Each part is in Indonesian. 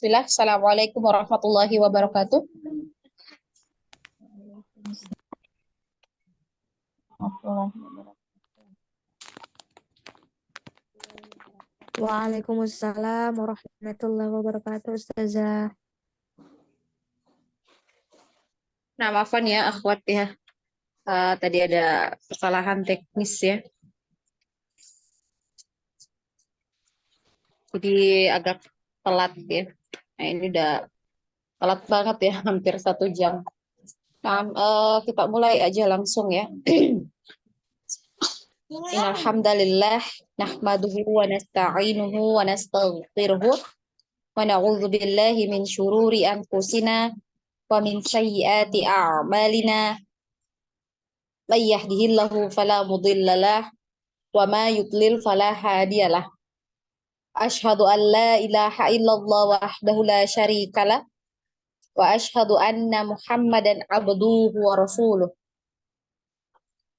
Bismillah. Assalamualaikum warahmatullahi wabarakatuh. Waalaikumsalam warahmatullahi wabarakatuh, Ustazah. Nah, maafkan ya, akhwat ya. Tadi ada kesalahan teknis ya. Jadi agak telat ya. Nah, ini udah telat banget ya, hampir 1 jam. Nah, kita mulai aja langsung ya. Alhamdulillah, nahmaduhu wa nasta'inuhu wa nastaghfiruhu wa na'udzu billahi min syururi anfusina wa min sayyiati a'malina. May yahdihillahu fala mudilla lah wa ma yudlil fala hadiyalah. Asyhadu an la ilaha illallah wahdahu la syarikalah wa asyhadu anna Muhammadan abduhu wa rasuluh.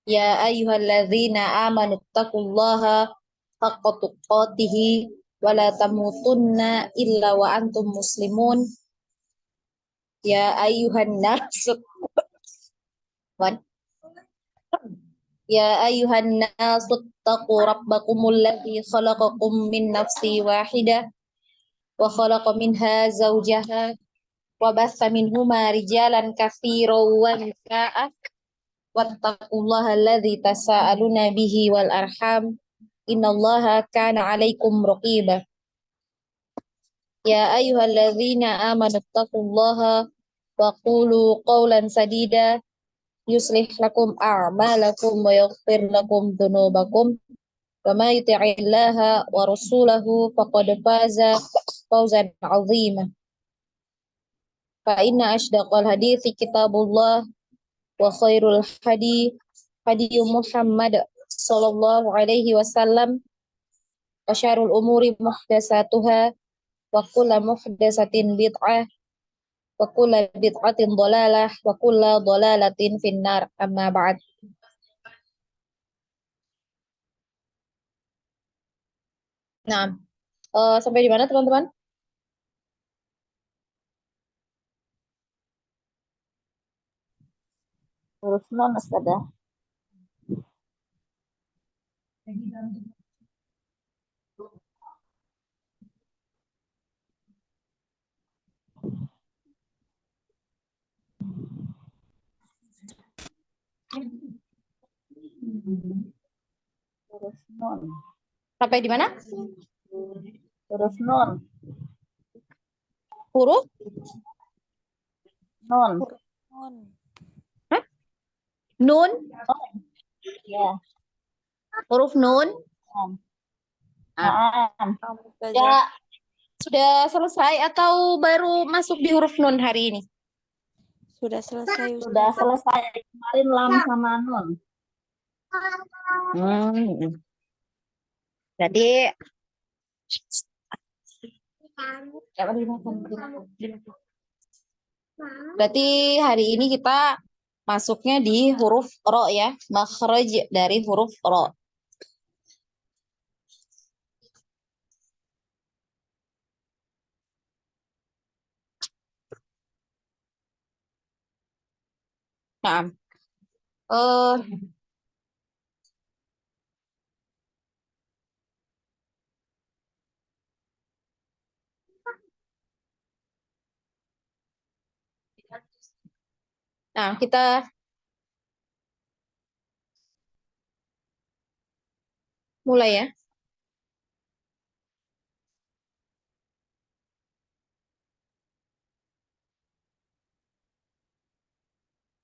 Ya ayyuhalladzina amanu taqullaha haqqa tuqatih wa la tamutunna illa wa antum muslimun. Ya ayyuhan nas Ya ayyuhan nasu taqu rabbakumul ladzi khalaqakum min nafsin wahidah wa khalaqa minha zawjaha wa bassa minhuma rijalan katsiran wa nisaa'a wattaqullaha alladzi tasaaluna bihi wal arham innallaha kana 'alaikum raqiba. Ya ayyuhalladzina amanu taqullaha wa qulu qawlan sadida yuslih lakum a'malakum wa yaghfir lakum dzunubakum wa may yuti'illaha wa rasulahu faqad faza fawzan 'azima. Fa inna ashdaqal hadithi kitabullah wa khairul hadi Muhammad sallallahu alaihi wasallam wa syarrul umuri muhdatsatuha wa kullu muhdatsatin bid'ah wa kullu bid'atin dhalalah wa kullu dhalalatin finnar. Amma ba'd. Nah, sampai di mana teman-teman? Huruf nun Ustazah. Huruf nun. Sampai di mana? Huruf nun. Huruf nun. Hah? Nun? Ya. Huruf nun. Ya, sudah selesai atau baru masuk di huruf nun hari ini? Sudah selesai, Ustazah. Sudah selesai. Kemarin lam sama nun. Jadi berarti hari ini kita masuknya di huruf ro ya, makhraj dari huruf ro. Nah, kita mulai ya.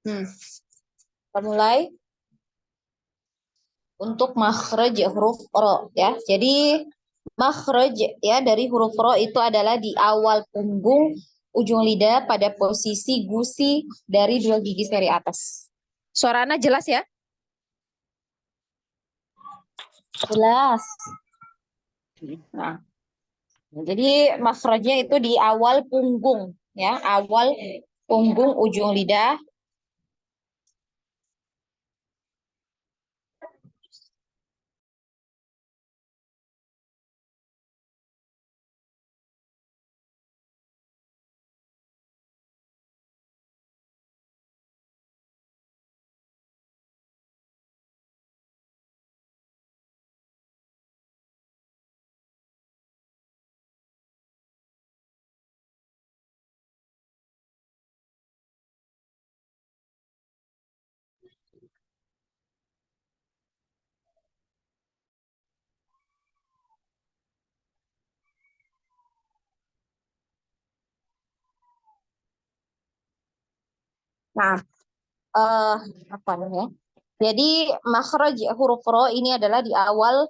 Kita mulai untuk makhraj huruf ro ya. Jadi makhraj ya dari huruf ro itu adalah di awal punggung ujung lidah pada posisi gusi dari 2 gigi seri atas. Suara Ana jelas ya? Jelas. Nah, jadi makhrajnya itu di awal punggung ya, awal punggung ujung lidah. Nah, apa namanya? Jadi makhraj huruf ro ini adalah di awal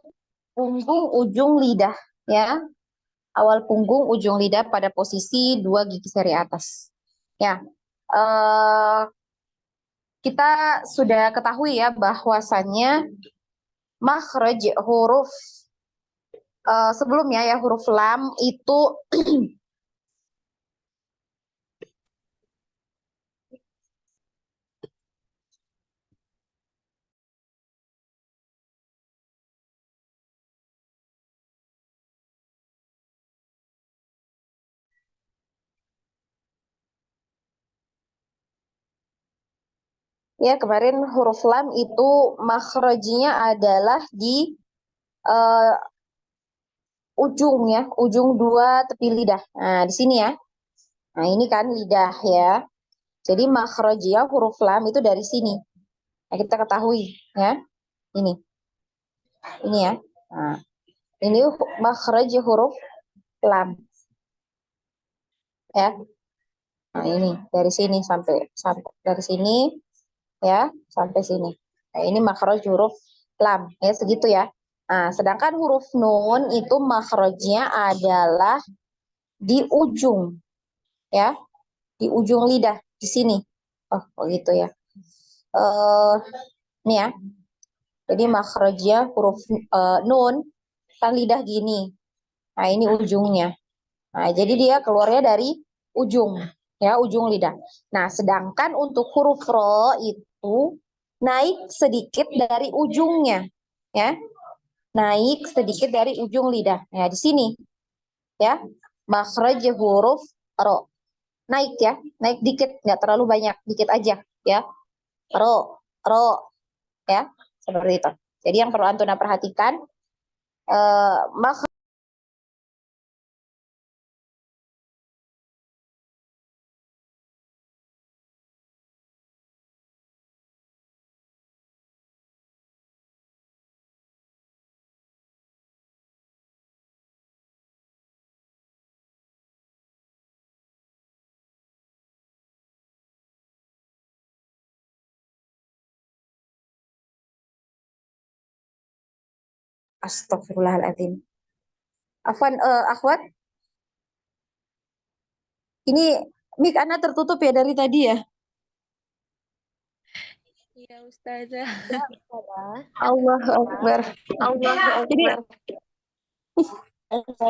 punggung ujung lidah, ya. Awal punggung ujung lidah pada posisi dua gigi seri atas. Ya, kita sudah ketahui ya bahwasannya makhraj huruf sebelumnya ya huruf lam itu ya kemarin huruf lam itu makhrajnya adalah di eh, ujung ya, ujung dua tepi lidah. Nah, di sini ya. Nah, ini kan lidah ya. Jadi makhrajnya huruf lam itu dari sini. Nah, kita ketahui ya. Ini. Ini ya. Nah, ini makhraj huruf lam ya. Nah, ini dari sini sampai sampai dari sini ya sampai sini. Nah, ini makhraj huruf lam ya segitu ya. Nah, sedangkan huruf nun itu makhrajnya adalah di ujung ya, di ujung lidah di sini. Oh, gitu ya. Ini ya. Jadi makhrajnya huruf nun kan lidah gini. Nah, ini ujungnya. Nah, jadi dia keluarnya dari ujung ya, ujung lidah. Nah, sedangkan untuk huruf ro itu naik sedikit dari ujungnya ya. Naik sedikit dari ujung lidah. Nah, di sini ya. Makhraj huruf ro. Naik ya, naik dikit, nggak terlalu banyak, dikit aja ya. Ro, ro ya, seperti itu. Jadi yang perlu Antuna perhatikan makhraj astagfirullahaladzim. Afwan, akhwat, ini mic Ana tertutup ya dari tadi ya. Iya, Ustazah. Allahu Akbar.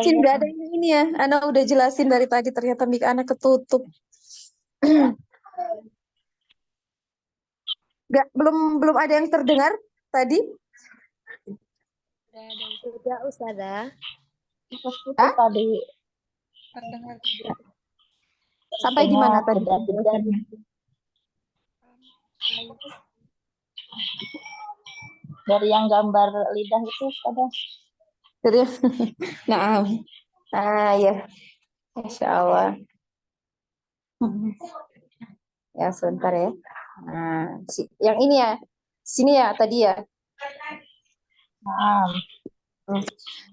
Jadi nggak ada ini ya. Ana udah jelasin dari tadi ternyata mic Ana ketutup. Nggak, belum ada yang terdengar tadi. Sudah, Ustazah. Hah? Tadi Terdengar Sampai di mana tadi? dari yang gambar lidah itu ada. Jadi, nah, ya, Insya Allah. Ya, sebentar ya. Nah, yang ini ya, sini ya tadi ya.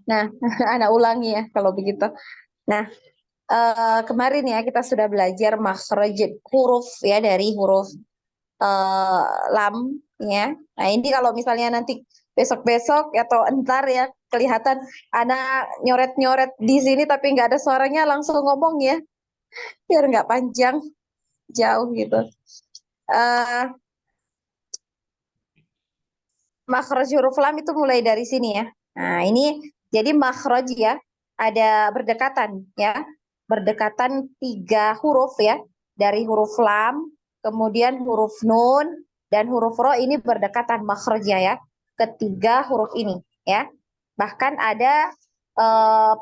Nah, Ana ulangi ya kalau begitu. Nah, kemarin ya kita sudah belajar makhraj huruf ya dari huruf lam ya. Nah, ini kalau misalnya nanti besok-besok atau entar ya kelihatan Ana nyoret-nyoret di sini tapi nggak ada suaranya, langsung ngomong ya. Biar nggak panjang jauh gitu. Makhraj huruf lam itu mulai dari sini ya. Nah, ini jadi makhraj ya, ada berdekatan ya. Berdekatan 3 huruf ya. Dari huruf lam, kemudian huruf nun, dan huruf ro ini berdekatan makhrajnya ya. Ketiga huruf ini ya. Bahkan ada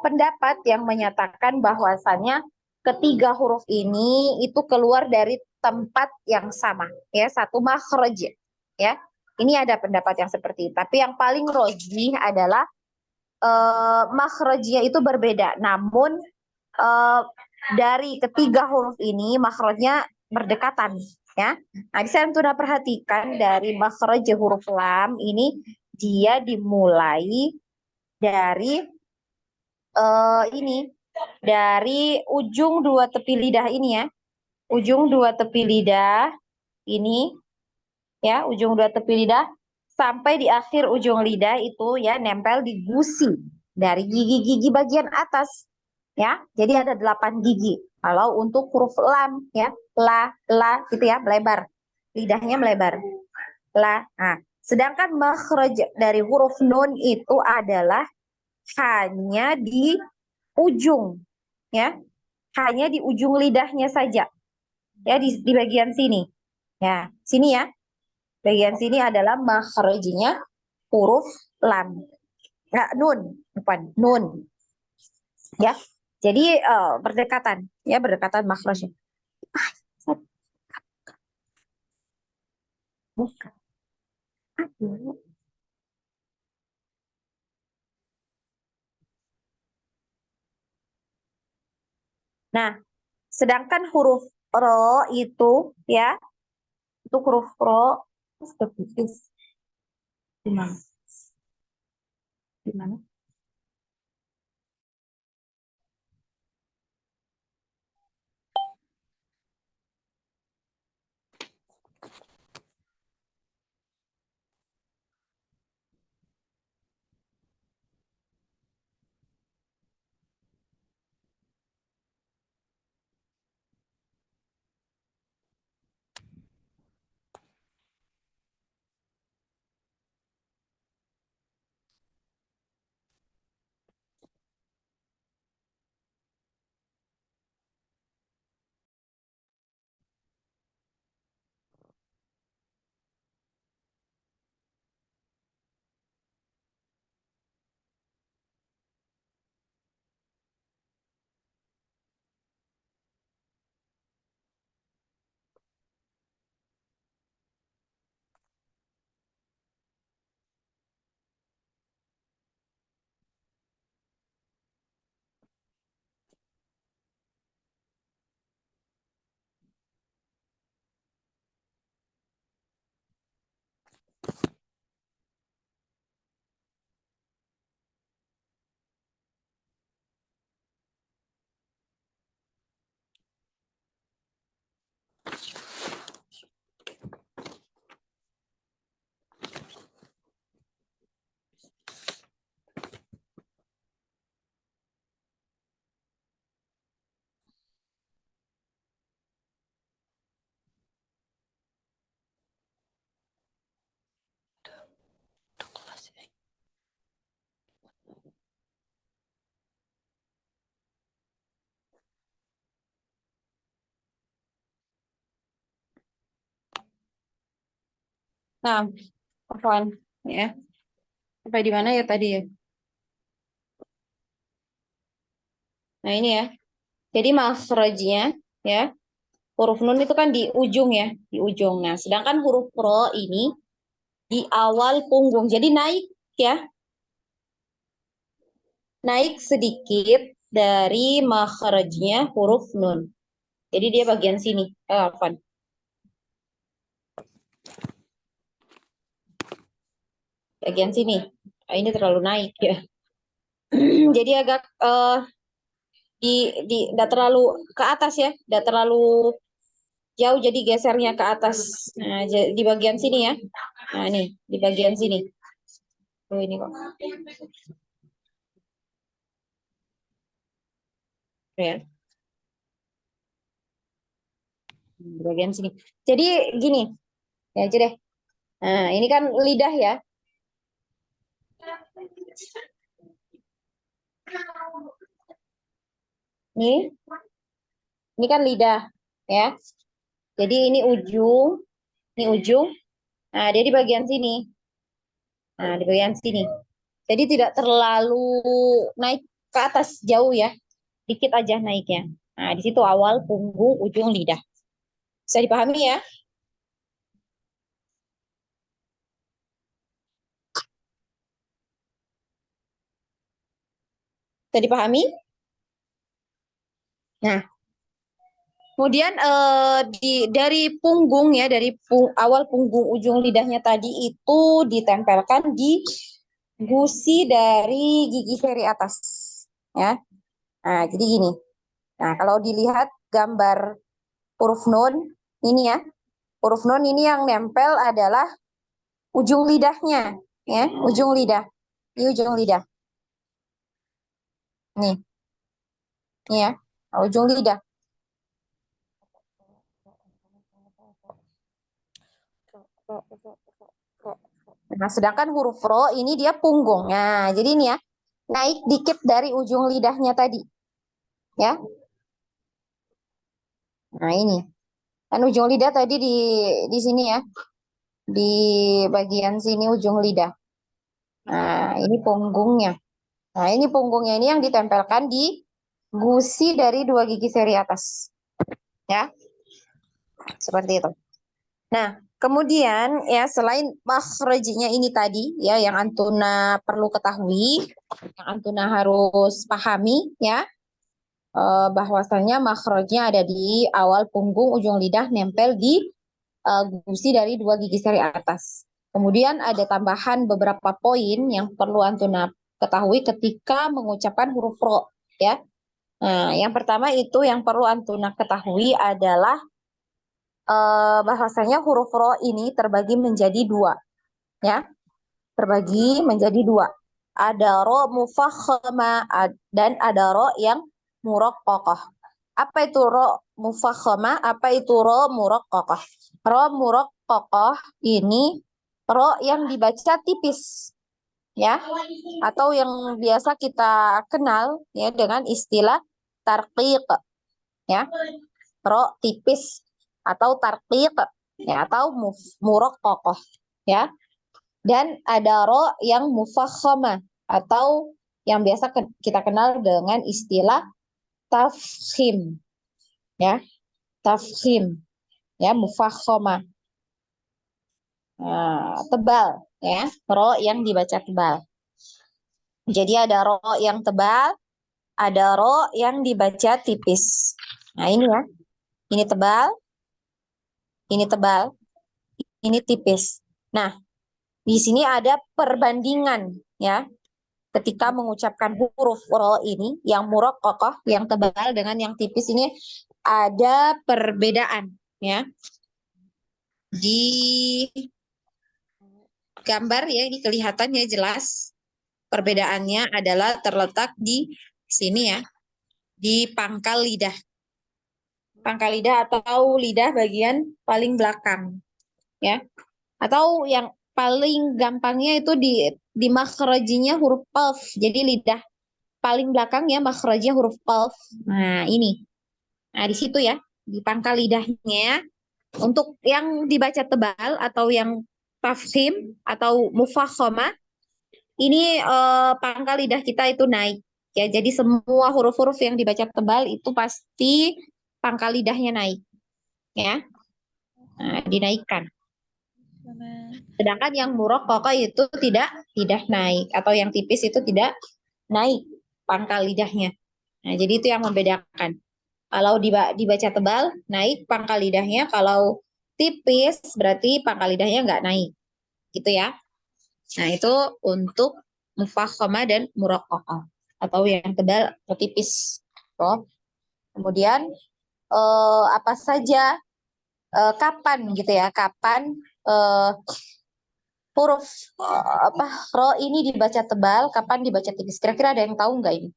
pendapat yang menyatakan bahwasannya ketiga huruf ini itu keluar dari tempat yang sama ya, satu makhraj ya. Ini ada pendapat yang seperti itu. Tapi yang paling rojih adalah makhrajnya itu berbeda. Namun dari ketiga huruf ini makhrajnya berdekatan. Ya. Nah, saya sudah perhatikan dari makhraj huruf lam ini dia dimulai dari ini dari ujung dua tepi lidah ini ya. Ujung dua tepi lidah ini ya, ujung dua tepi lidah sampai di akhir ujung lidah itu ya nempel di gusi dari gigi-gigi bagian atas ya. Jadi ada 8 gigi. Kalau untuk huruf lam ya, la gitu ya, melebar. Lidahnya melebar. La. Nah, sedangkan makhraj dari huruf nun itu adalah hanya di ujung ya. Hanya di ujung lidahnya saja. Ya di bagian sini. Ya, sini ya. Bagian sini adalah makhrajnya huruf lam. Nggak, nun, bukan nun. Ya. Jadi berdekatan, ya berdekatan makhrajnya. Bukan. Aduh. Nah, sedangkan huruf ro itu ya, itu huruf ro gimana? Gimana? Nah, apaan ya? Sampai di mana ya tadi ya? Nah, ini ya. Jadi makhrajnya ya, huruf nun itu kan di ujung ya, di ujung. Nah, sedangkan huruf ro ini di awal punggung. Jadi naik ya, naik sedikit dari makhrajnya huruf nun. Jadi dia bagian sini. Apa? Bagian sini. Nah, ini terlalu naik ya. Jadi agak tidak terlalu ke atas ya, tidak terlalu jauh, jadi gesernya ke atas. Nah, di bagian sini ya. Nah, ini di bagian sini. Oh, ini kok. Ya. Di bagian sini. Jadi gini, ya aja deh. Nah, ini kan lidah ya. Ini kan lidah ya. Jadi ini ujung, ini ujung. Nah, dia di bagian sini. Nah, di bagian sini. Jadi tidak terlalu naik ke atas jauh ya. Dikit aja naiknya. Nah, di situ awal punggung, ujung lidah. Bisa dipahami ya? Bisa dipahami? Nah, kemudian dari punggung ya, dari awal punggung ujung lidahnya tadi itu ditempelkan di gusi dari gigi seri atas. Ya. Nah, jadi gini. Nah, kalau dilihat gambar huruf nun ini ya, Huruf nun ini yang nempel adalah ujung lidahnya, ya, ujung lidah. Ini ujung lidah. Nih, nih ya, ujung lidah. Nah, sedangkan huruf ro ini dia punggung. Nah, jadi ini ya, naik dikit dari ujung lidahnya tadi. Ya. Nah, ini. Kan ujung lidah tadi di sini ya. Di bagian sini ujung lidah. Nah, ini punggungnya. Nah, ini punggungnya ini yang ditempelkan di gusi dari dua gigi seri atas. Ya. Seperti itu. Nah, kemudian ya selain makhrajnya ini tadi ya yang Antuna perlu ketahui, yang Antuna harus pahami ya, bahwasannya makhrajnya ada di awal punggung ujung lidah nempel di gusi dari dua gigi seri atas. Kemudian ada tambahan beberapa poin yang perlu Antuna ketahui ketika mengucapkan huruf ro ya. Nah, yang pertama itu yang perlu Antuna ketahui adalah bahwasanya huruf ro ini terbagi menjadi dua, ya, terbagi menjadi dua. Ada ro mufakhama dan ada ro yang muraqqaqah. Apa itu ro mufakhama? Apa itu ro muraqqaqah? Ro muraqqaqah ini ro yang dibaca tipis, ya, atau yang biasa kita kenal ya dengan istilah tarqiq, ya, ro tipis atau tarqiq ya atau muraqqaqah ya. Dan ada ro yang mufakhama atau yang biasa kita kenal dengan istilah tafkhim ya, tafkhim ya, mufakhama. Nah, tebal ya, ro yang dibaca tebal. Jadi ada ro yang tebal, ada ro yang dibaca tipis. Nah, ini ya. Ini tebal, ini tebal, ini tipis. Nah, di sini ada perbandingan ya. Ketika mengucapkan huruf ro ini, yang muraqqaqah, yang tebal dengan yang tipis ini ada perbedaan ya. Di gambar ya ini kelihatannya jelas perbedaannya adalah terletak di sini ya, di pangkal lidah. Pangkal lidah atau lidah bagian paling belakang ya. Atau yang paling gampangnya itu di makhrajinya huruf qaf. Jadi lidah paling belakang ya makhrajinya huruf qaf. Nah, ini. Nah, di situ ya, di pangkal lidahnya. Untuk yang dibaca tebal atau yang tafkhim atau mufakhama, ini pangkal lidah kita itu naik. Ya, jadi semua huruf-huruf yang dibaca tebal itu pasti pangkal lidahnya naik. Ya. Nah, dinaikkan. Sedangkan yang muraqqaqah itu tidak naik atau yang tipis itu tidak naik pangkal lidahnya. Nah, jadi itu yang membedakan. Kalau dibaca tebal naik pangkal lidahnya, kalau tipis berarti pangkal lidahnya nggak naik. Gitu ya. Nah, itu untuk mufakhama dan muraqqaqah atau yang tebal atau tipis. So, kemudian apa saja kapan gitu ya? Kapan huruf apa ro ini dibaca tebal, kapan dibaca tipis? Kira-kira ada yang tahu nggak ini?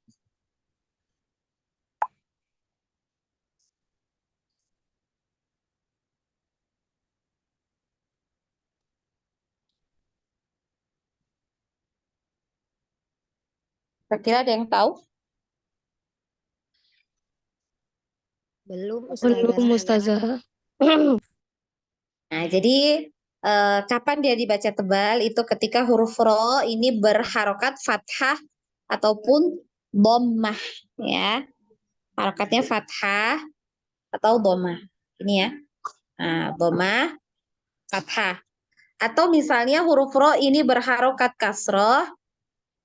Kira-kira ada yang tahu? Belum, Belum, Ustazah. Ustazah. Nah, jadi kapan dia dibaca tebal? Itu ketika huruf ro ini berharokat fathah ataupun dhammah ya. Harokatnya fathah atau dhammah. Ini ya. Nah, dhammah, fathah. Atau misalnya huruf ro ini berharokat kasroh,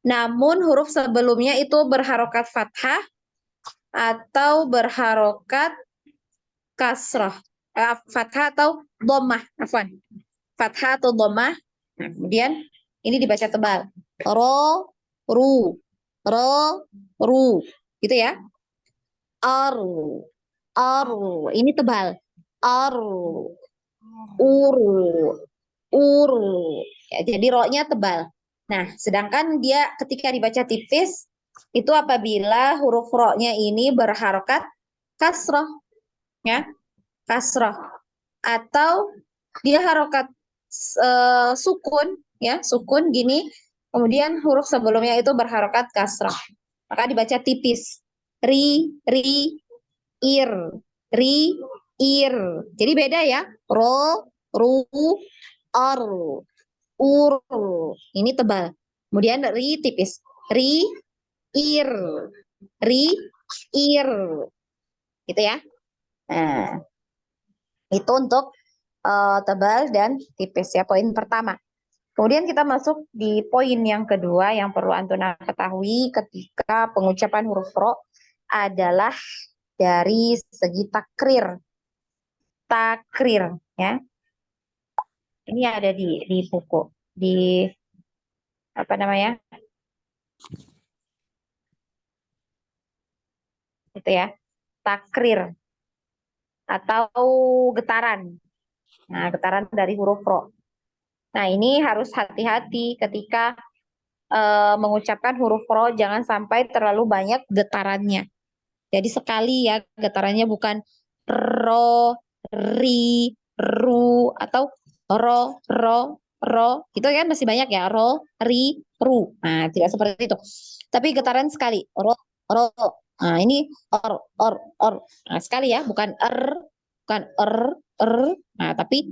namun huruf sebelumnya itu berharokat fathah atau berharokat kasroh. Fathah atau dhammah, afwan. Fathah atau dhammah. Nah, kemudian ini dibaca tebal. Ro, ru, ro, ru. Gitu ya. Aru, aru. Ini tebal. Aru, uru, uru. Ya, jadi ro-nya tebal. Nah, sedangkan dia ketika dibaca tipis itu apabila huruf ro-nya ini berharokat kasroh, ya, kasroh, atau dia harokat sukun, ya, sukun gini, kemudian huruf sebelumnya itu berharokat kasroh, maka dibaca tipis. Ri, ir, ri, ir. Jadi beda ya. Ro, ru, or, ur. Ini tebal. Kemudian ri tipis. Ri, ir, ri, ir. Gitu ya. Nah, itu untuk tebal dan tipis ya, poin pertama. Kemudian kita masuk di poin yang kedua yang perlu Antuna ketahui ketika pengucapan huruf ro adalah dari segi takrir. Takrir ya. Ini ada di buku, di apa namanya? Itu ya. Takrir atau getaran. Nah, getaran dari huruf ro. Nah, ini harus hati-hati ketika mengucapkan huruf ro, jangan sampai terlalu banyak getarannya. Jadi sekali ya getarannya, bukan ro, ri, ru, atau ro, itu kan masih banyak ya, ro, ri, ru. Nah, tidak seperti itu. Tapi getaran sekali, ro. Nah, ini or. Nah, sekali ya, bukan bukan er. Nah, tapi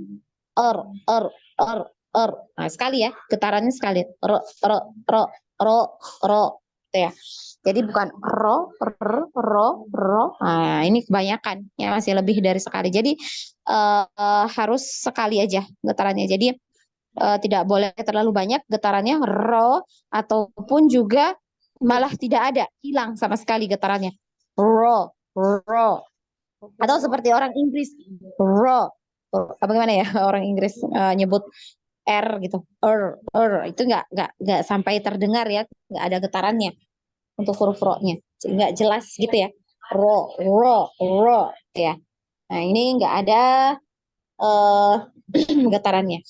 er, er, er, er. Nah, sekali ya, getarannya sekali. Ro. Gitu ya. Jadi bukan ro. Nah, ini kebanyakan ya, masih lebih dari sekali. Jadi harus sekali aja getarannya. Jadi tidak boleh terlalu banyak getarannya ro, ataupun juga malah tidak ada, hilang sama sekali getarannya. Ro. Atau seperti orang Inggris, ro. Apa gimana ya orang Inggris nyebut R gitu, itu nggak sampai terdengar ya, nggak ada getarannya untuk huruf ro-nya, nggak jelas gitu ya, ro ya. Nah, ini nggak ada uh, getarannya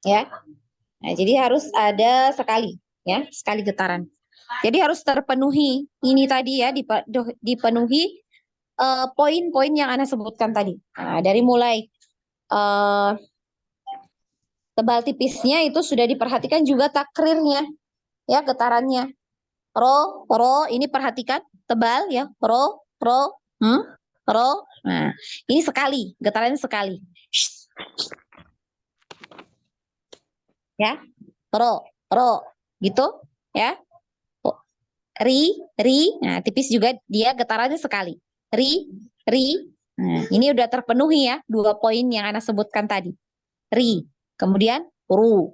ya. Nah, jadi harus ada sekali ya, sekali getaran. Jadi harus terpenuhi ini tadi ya, dipenuhi poin-poin yang Ana sebutkan tadi. Nah, dari mulai uh, tebal tipisnya itu sudah diperhatikan, juga takrirnya ya, getarannya. Ro, ini perhatikan, tebal ya, ro. Nah, ini sekali, getarannya sekali. Ya, ro, gitu ya. Ri. Nah, tipis juga dia getarannya sekali. Ri. Nah, ini udah terpenuhi ya, dua poin yang Ana sebutkan tadi. Ri. Kemudian ru.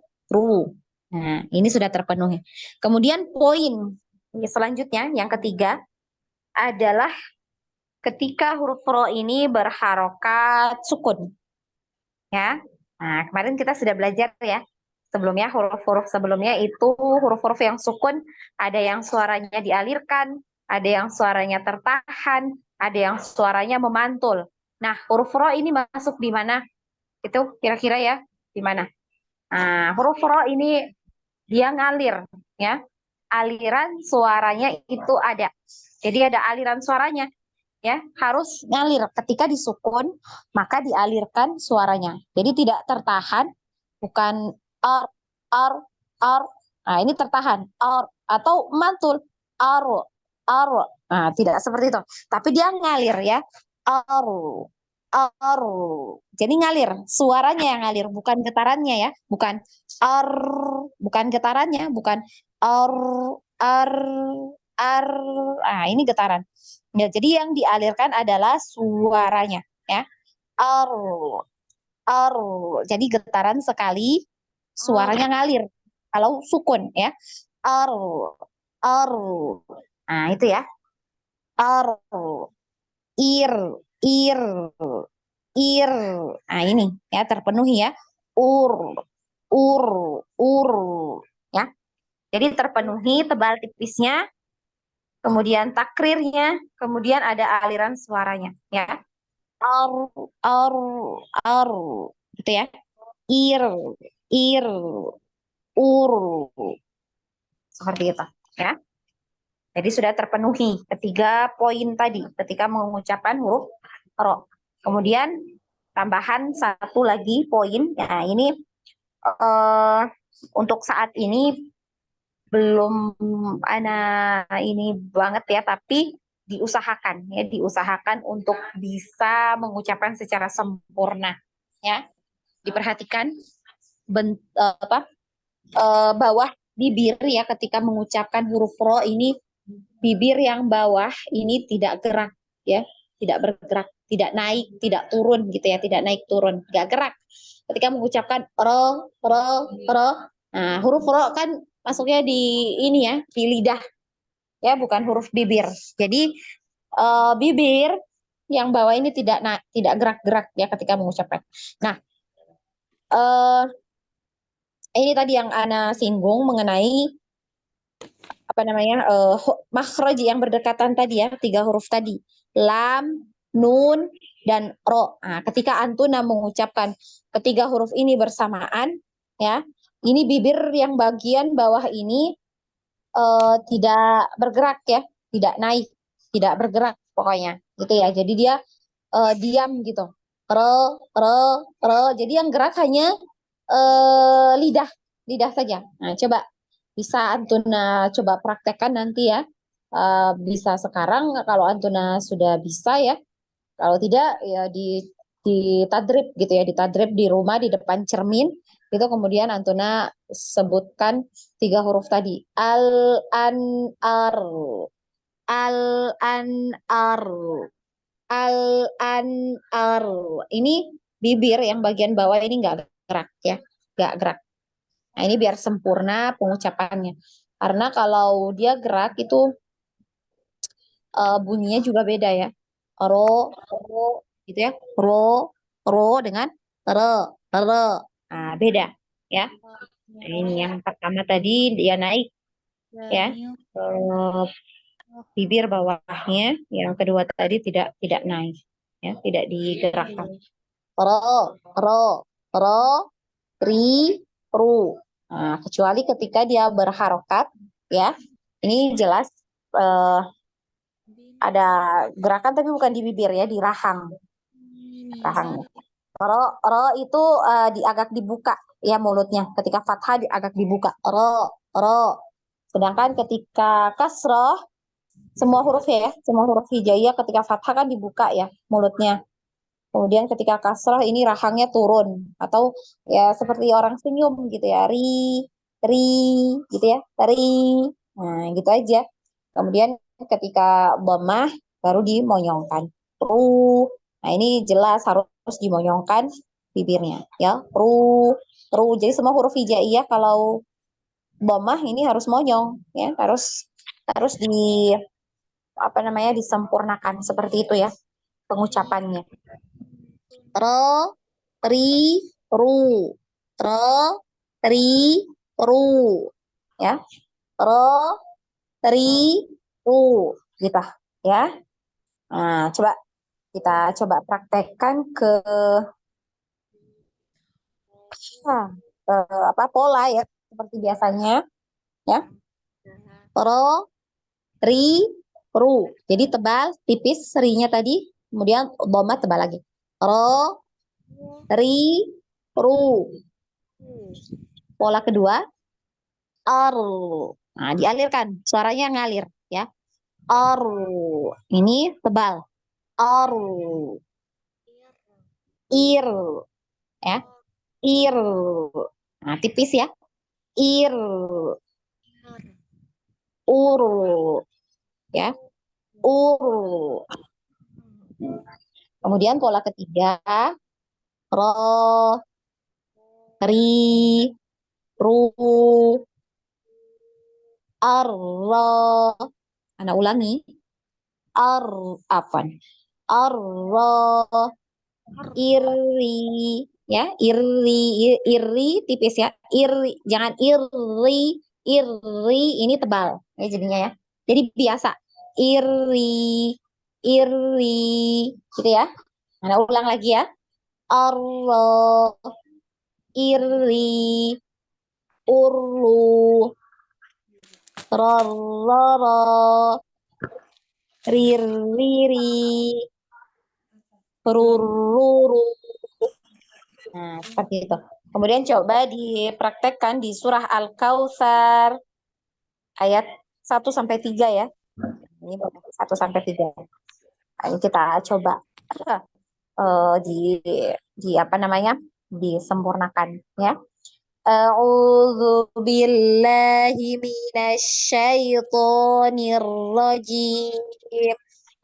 Nah, ini sudah terpenuhi. Kemudian poin selanjutnya yang ketiga adalah ketika huruf ro ini berharokat sukun. Ya. Nah, kemarin kita sudah belajar ya. Sebelumnya huruf-huruf sebelumnya itu huruf-huruf yang sukun, ada yang suaranya dialirkan, ada yang suaranya tertahan, ada yang suaranya memantul. Nah, huruf ro ini masuk di mana? Itu kira-kira ya, di mana? Nah, huruf ro ini dia ngalir ya. Aliran suaranya itu ada. Jadi ada aliran suaranya ya, harus ngalir. Ketika disukun maka dialirkan suaranya. Jadi tidak tertahan, bukan ar ar ar. Nah, ini tertahan ar, atau mantul ar. Nah, tidak seperti itu. Tapi dia ngalir ya. Ar ar. Jadi ngalir, suaranya yang ngalir, bukan getarannya ya, bukan ar, bukan getarannya, bukan ar ar ar. Ah, ini getaran. Ya, jadi yang dialirkan adalah suaranya ya. Ar, ar. Jadi getaran sekali, suaranya ngalir. Kalau sukun ya. Ar, ar. Nah, itu ya. Ar, ir, ir, ir. Nah, ini ya terpenuhi ya. Ur, ur, ur. Ya. Jadi terpenuhi tebal tipisnya, kemudian takrirnya, kemudian ada aliran suaranya ya. ar, ar, ar, gitu ya. Ir, ir, ur, seperti itu, ya. Jadi sudah terpenuhi ketiga poin tadi ketika mengucapkan huruf ro. Kemudian tambahan satu lagi poin. Nah, ini untuk saat ini belum ini banget ya, tapi diusahakan untuk bisa mengucapkan secara sempurna, ya. Diperhatikan bawah bibir ya ketika mengucapkan huruf ro ini, bibir yang bawah ini tidak gerak ya, tidak bergerak, tidak naik, tidak turun gitu ya, tidak naik turun, nggak gerak. Ketika mengucapkan ro, ro, ro, nah huruf ro kan masuknya di ini ya, di lidah ya, bukan huruf bibir. Jadi bibir yang bawah ini tidak gerak-gerak ya ketika mengucapkan. Nah, ini tadi yang Ana singgung mengenai apa namanya makhraj yang berdekatan tadi ya, tiga huruf tadi, lam, nun, dan ro. Nah, ketika Antuna mengucapkan ketiga huruf ini bersamaan ya, ini bibir yang bagian bawah ini tidak bergerak ya, tidak naik, tidak bergerak pokoknya gitu ya. Jadi dia diam gitu, ro, ro, ro. Jadi yang gerak hanya lidah, lidah saja. Nah, coba bisa Antuna coba praktekkan nanti ya. Bisa sekarang kalau Antuna sudah bisa ya. Kalau tidak ya di tadrib gitu ya, di tadrib di rumah di depan cermin itu, kemudian Antuna sebutkan tiga huruf tadi, al an ar, al an ar, al an ar. Ini bibir yang bagian bawah ini nggak gerak ya, nggak gerak. Nah, ini biar sempurna pengucapannya. Karena kalau dia gerak itu bunyinya juga beda ya. Ro, gitu ya. Ro dengan re. Nah, beda ya. Nah, ini yang pertama tadi dia naik ya. Eh, bibir bawahnya, yang kedua tadi tidak naik ya, tidak digerakkan. Ro, ri, ru. Nah, kecuali ketika dia berharokat ya. Ini jelas eh, ada gerakan tapi bukan di bibir ya, di rahang. Rahang. Ro itu agak dibuka ya mulutnya. Ketika fathah agak dibuka. Ro. Sedangkan ketika kasroh, semua huruf ya, semua huruf hijaiyah ketika fathah kan dibuka ya mulutnya. Kemudian ketika kasroh ini rahangnya turun, atau ya seperti orang senyum gitu ya, ri gitu ya, ri. Nah, gitu aja. Kemudian ketika dhammah baru dimonyongkan. Ru. Nah, ini jelas harus dimonyongkan bibirnya ya. Ru. Jadi semua huruf hijaiyah kalau dhammah ini harus monyong ya, harus di apa namanya disempurnakan seperti itu ya pengucapannya. Ro, ri, ru. Ro, ri, ru. Ya. Ro, ri, ru. Gitu. Ya. Nah, kita coba praktekkan apa pola ya seperti biasanya ya. Ro, ri, ru. Jadi tebal, tipis rinya tadi, kemudian dhamma tebal lagi. Ro, ri, ru. Pola kedua, ar. Nah, dialirkan, suaranya ngalir ya. Ar. Ini tebal. Ar. Ir ya. Ir. Nah, tipis ya. Ir. Ur ya. Ur. Kemudian pola ketiga, ro, ri, ru, ar, ro. Anak ulangi. Ar, afan. Ar, ro, iri ya, iri tipis ya, iri, jangan iri ini tebal ya jadinya ya, jadi biasa iri gitu ya. Nah, ulang lagi ya. Arro, iri, urlu, rarara, ririri, rururu. Nah, seperti itu. Kemudian coba dipraktekkan di surah Al-Kautsar ayat 1 sampai 3 ya. Ini 1 sampai 3. Ayo kita coba di apa namanya? Disempurnakan ya. A'udzu billahi minasyaitonir rajim.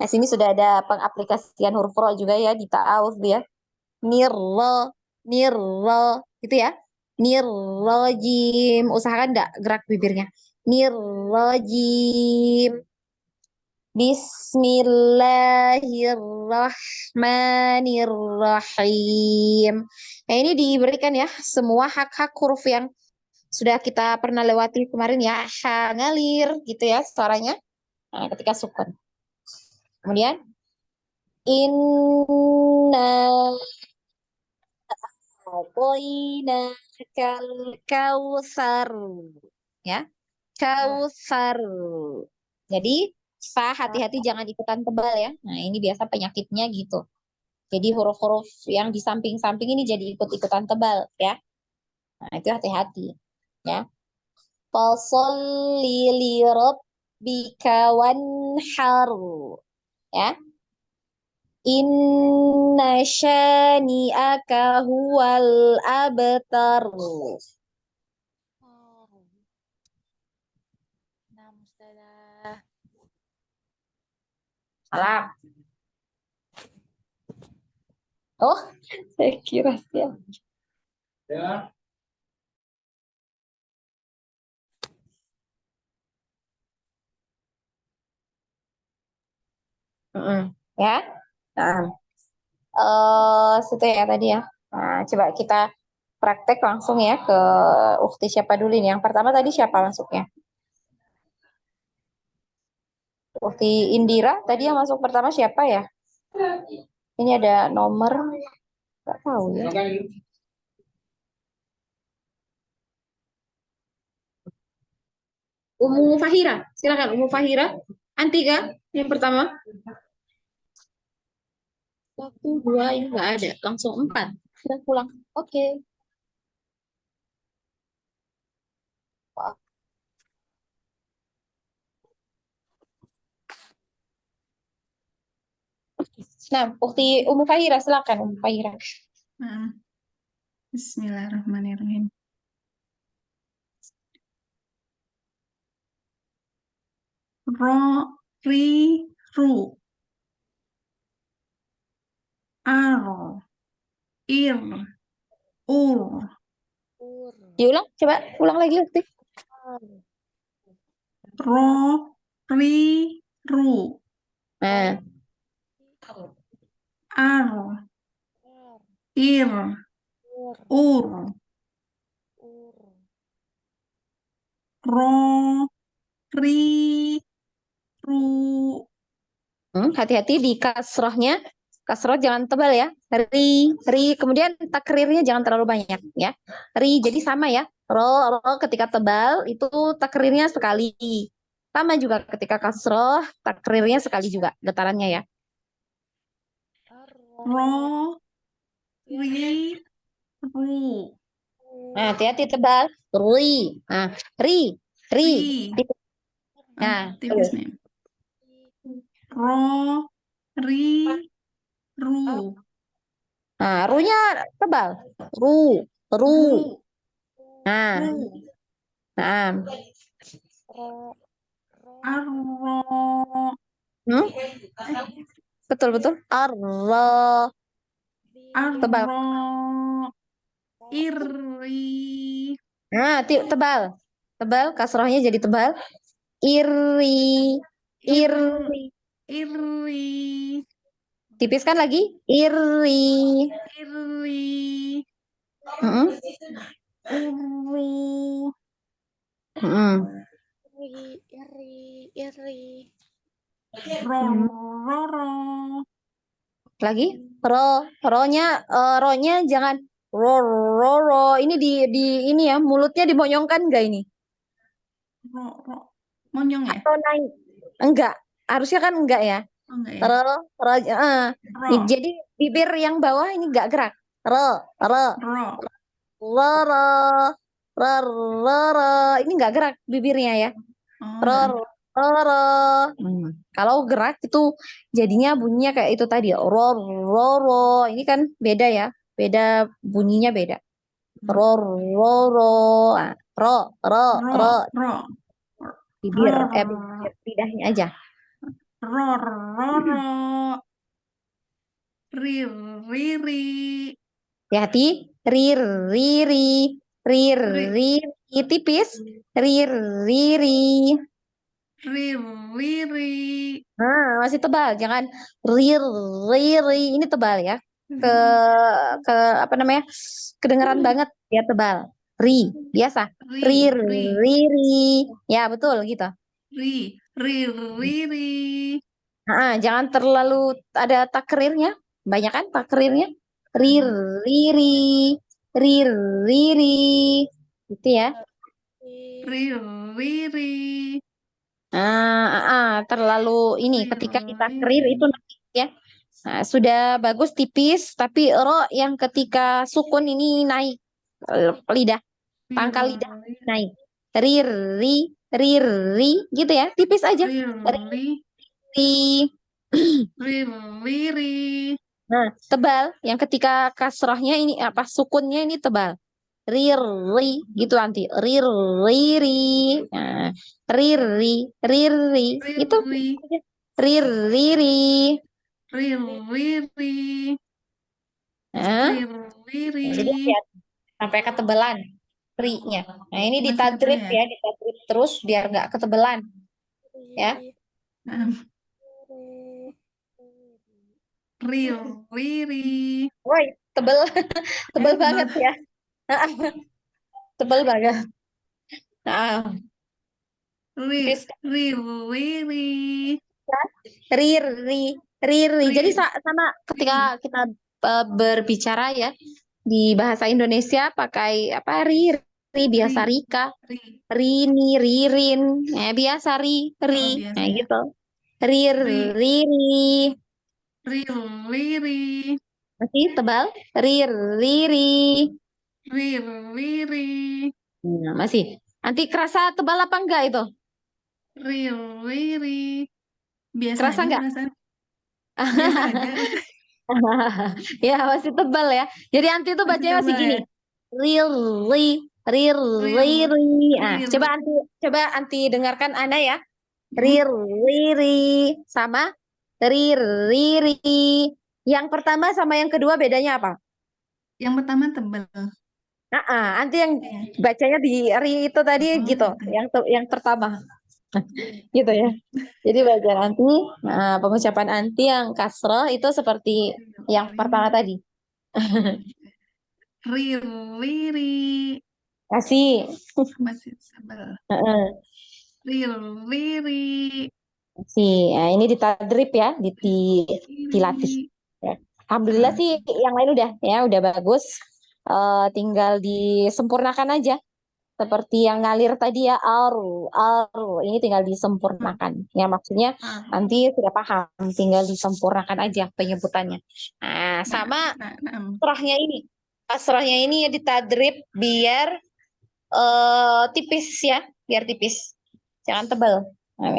Nah, sini sudah ada pengaplikasian huruf ro juga ya di ta'awudz ya. Nirro, nirro, gitu ya. Nirrojim. Usahakan enggak gerak bibirnya. Nirrojim. Bismillahirrahmanirrahim. Nah, ini diberikan ya semua hak-hak huruf yang sudah kita pernah lewati kemarin ya. Ha, ngalir gitu ya suaranya. Nah, ketika sukun. Kemudian inna kal kausar ya. Kausar. Jadi fa hati-hati jangan ikutan tebal ya. Nah, ini biasa penyakitnya gitu. Jadi huruf-huruf yang di samping-samping ini jadi ikut-ikutan tebal ya. Nah, itu hati-hati ya. Fasholli li rabbika wanhar ya. Inna syani'aka huwal abtar. Salah. Oh, saya kira siapa. Ya. Ya. Nah, situ ya tadi ya. Nah, coba kita praktek langsung ya ke ukti siapa dulu nih. Yang pertama tadi siapa masuknya? Ukti Indira tadi yang masuk pertama siapa ya? Ini ada nomor, nggak tahu ya. Umu Fahira, silakan Umu Fahira. Antika yang pertama. 1, 2 ini nggak ada, langsung 4. Sudah pulang. Oke. Nah, ukti Umu Fahira, silakan Umu Fahira. Bismillahirrahmanirrahim. Ro, ri, ru. Aro, ir, ur. Diulang, coba ulang lagi ukti. Ro, ri, ru. Nah, Aro, ir, ur. Ro, ri, ru. hati-hati di kasrohnya. Kasroh jangan tebal ya. Ri. Kemudian takrirnya jangan terlalu banyak ya. Ri, jadi sama ya. Ro ketika tebal itu takrirnya sekali. Sama juga ketika kasroh, takrirnya sekali juga getarannya ya. Ro, ri, ru. Nah, hati-hati tebal. Ri. Nah, ri. Ri. Nah, Tipis nih. Ro, ri, ru. Nah, ru-nya tebal. Ru. Nah, Ru. nah. Arro. Betul. Arro. Tebal. Arro. Iri. Nah, tebal. Tebal, kasrohnya jadi tebal. Iri. Iri. Tipiskan lagi. Iri. Iri. Uru. Iri. Roro. Lagi. Ro-nya jangan ro. Ini di ini ya, mulutnya dimonyongkan enggak ini? ro. Monyong ya? Atau naik? Enggak. Harusnya kan enggak ya. Oh, enggak ya? Ro. Ro, Jadi bibir yang bawah ini enggak gerak. Ro. ro. Ro. Ro. Ini enggak gerak bibirnya ya. Oh, Ro. enggak. Ro. Kalau gerak itu jadinya bunyinya kayak itu tadi. Ro. Ini kan beda ya. Beda bunyinya beda. Ro. Ro. Ah, ro. Ro. Ro, Ro. ro. Bibir. Ro, Bibir lidahnya aja. ro, ro, ro. Ri, ri, ri. Hati-hati. Rir. Riri. Rir. Ri, Riri. Tipis. Rir. Riri. ri, ri, ri. Masih tebal. Jangan rir. Riri. Ini tebal ya. Ke ke apa namanya? Kedengeran banget ya tebal. Ri. Biasa. Ri, Rir. ri, Riri. Ya betul gitu. ri, ri, ri, ri. Jangan terlalu ada takrirnya. Banyak kan takrirnya? Rir, riri, rir, riri. Gitu ya. Ri, ri, ri. Terlalu ini Ri, ketika kita ri, kerir ri. itu nanti ya. Sudah bagus tipis, tapi ro yang ketika sukun ini naik lidah, Ri, pangkal lidah ri, naik. Riri, riri, gitu ya, tipis aja. ri, ri, Riri. ri, ri, ri. Nah, tebal. Yang ketika kasrahnya ini apa sukunnya ini tebal. Riri gitu nanti. Riri. Nah, riri, riri. Ri, Itu ri, riri. ri, ri, ri. Ri, Nah, ri, ri. jadi hati-hati sampai ketebalan ri-nya. Nah, ini Masih tebal ditadrip ya? ya, ditadrip terus biar nggak ketebalan ya. Nah, ri, ri, ri. Woi, tebel tebel Tebal. banget ya. Tebel banget. Nah, Ri, tipis ri, ri, ri. Riri, Riri. Ri, Jadi sama ketika ri, kita berbicara ya di bahasa Indonesia pakai apa Riri, ri, biasa Rika, ri. Rini, Ririn, biasa Oh, Ri, biasa ya. gitu. Rir, Ri, Riri, ri, ri, ri. masih tebal. Rir, Riri, Ri, ri, ri. masih. Nanti kerasa tebal apa enggak itu? Ri, ri, ri. Biasa Kerasa aja enggak? perasaan. Biasa aja. Ya, masih tebal ya. Jadi Anti itu Masih bacanya masih tebal gini. ya. Really, Ri, really. ri, Coba Anti dengarkan Ana ya. hmm. Really, sama riri. Yang pertama sama yang kedua bedanya apa? Yang pertama tebal. Anti yang Ya. bacanya di ri itu tadi Oh, gitu. gitu. Yang pertama gitu ya. Jadi bacaan Anti, pengucapan Anti yang kasroh itu seperti yang pertama Ri, tadi. ri, ri, ri. Kasih. Masih tebal. Heeh. Ri, ri, ri. Ini ditadrip ya, dilatih. Ri. Ya. Alhamdulillah Ah, sih yang lain udah bagus. Tinggal disempurnakan aja. Seperti yang ngalir tadi ya, aru. Ini tinggal disempurnakan. Ya maksudnya ah. nanti sudah paham, tinggal disempurnakan aja penyebutannya. Nah, Nah, sama nah, nah. kasrohnya ini. Kasrohnya ini ya ditadrip biar tipis ya, biar tipis. Jangan tebal. Nah,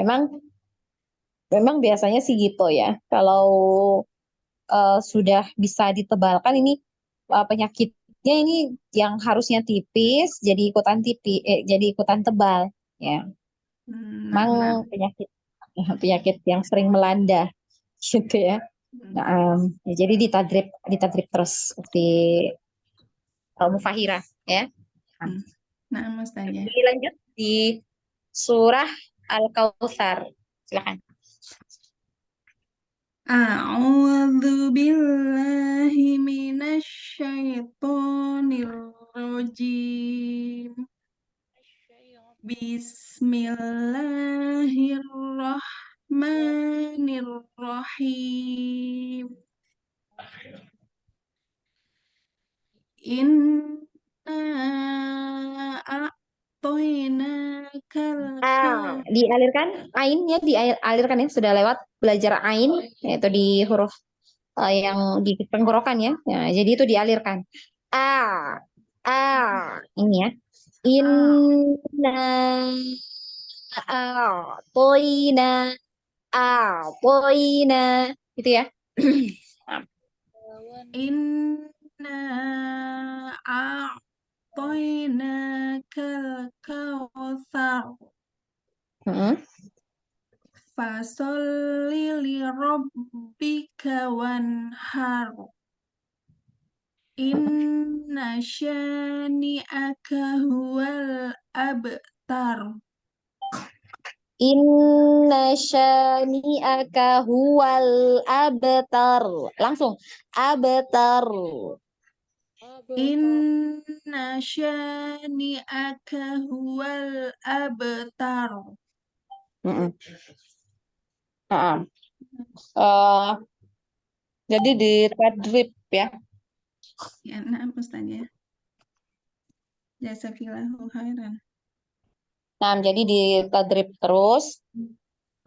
memang biasanya sih gitu ya. Kalau sudah bisa ditebalkan ini penyakitnya ini yang harusnya tipis jadi ikutan tebal ya. Nah, Memang nah. penyakit penyakit yang sering melanda gitu ya. Nah, jadi ditadrip terus seperti Mufahira ya. Nah, Hmm. Nah, Mas tanya. lanjut di surah Al-Kautsar. Silakan. A'udzu billahi minasyaitonir rajim. Bismillahirrahmanirrahim. dialirkan ainnya, dialirkan ya, sudah lewat belajar ain yaitu di huruf yang di tenggorokan ya. Ya, jadi itu dialirkan. A, a, ini ya. Inna poina, poina, gitu ya. Inna a'tainakal kautsar. Heeh. Fasolli li rabbika wanhar. Inna syani'aka huwal abtar. Inna syani'aka huwal abtar. Langsung. Abtar. Inna syani'aka huwal abtar. Mm-mm. Nah, jadi di tadrib ya. Ya, nah, Ustaz ya. Jasakillahu khairan. Nah, jadi di tadrib terus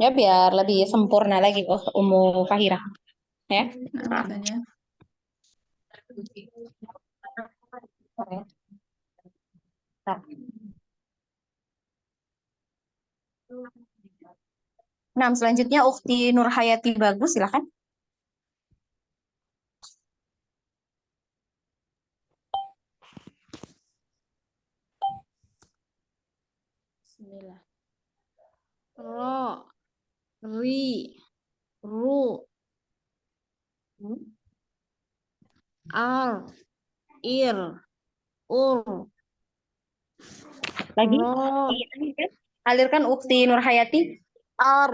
ya biar lebih sempurna lagi Ummu Fahira ya. Nah, Nah. Ustaz ya. Nah, selanjutnya Ukti Nurhayati Bagus, silakan. Bismillah. Ro, ri, ru, ar, ir, ur, Lagi. ro, Alirkan Ukti Nurhayati. Ar,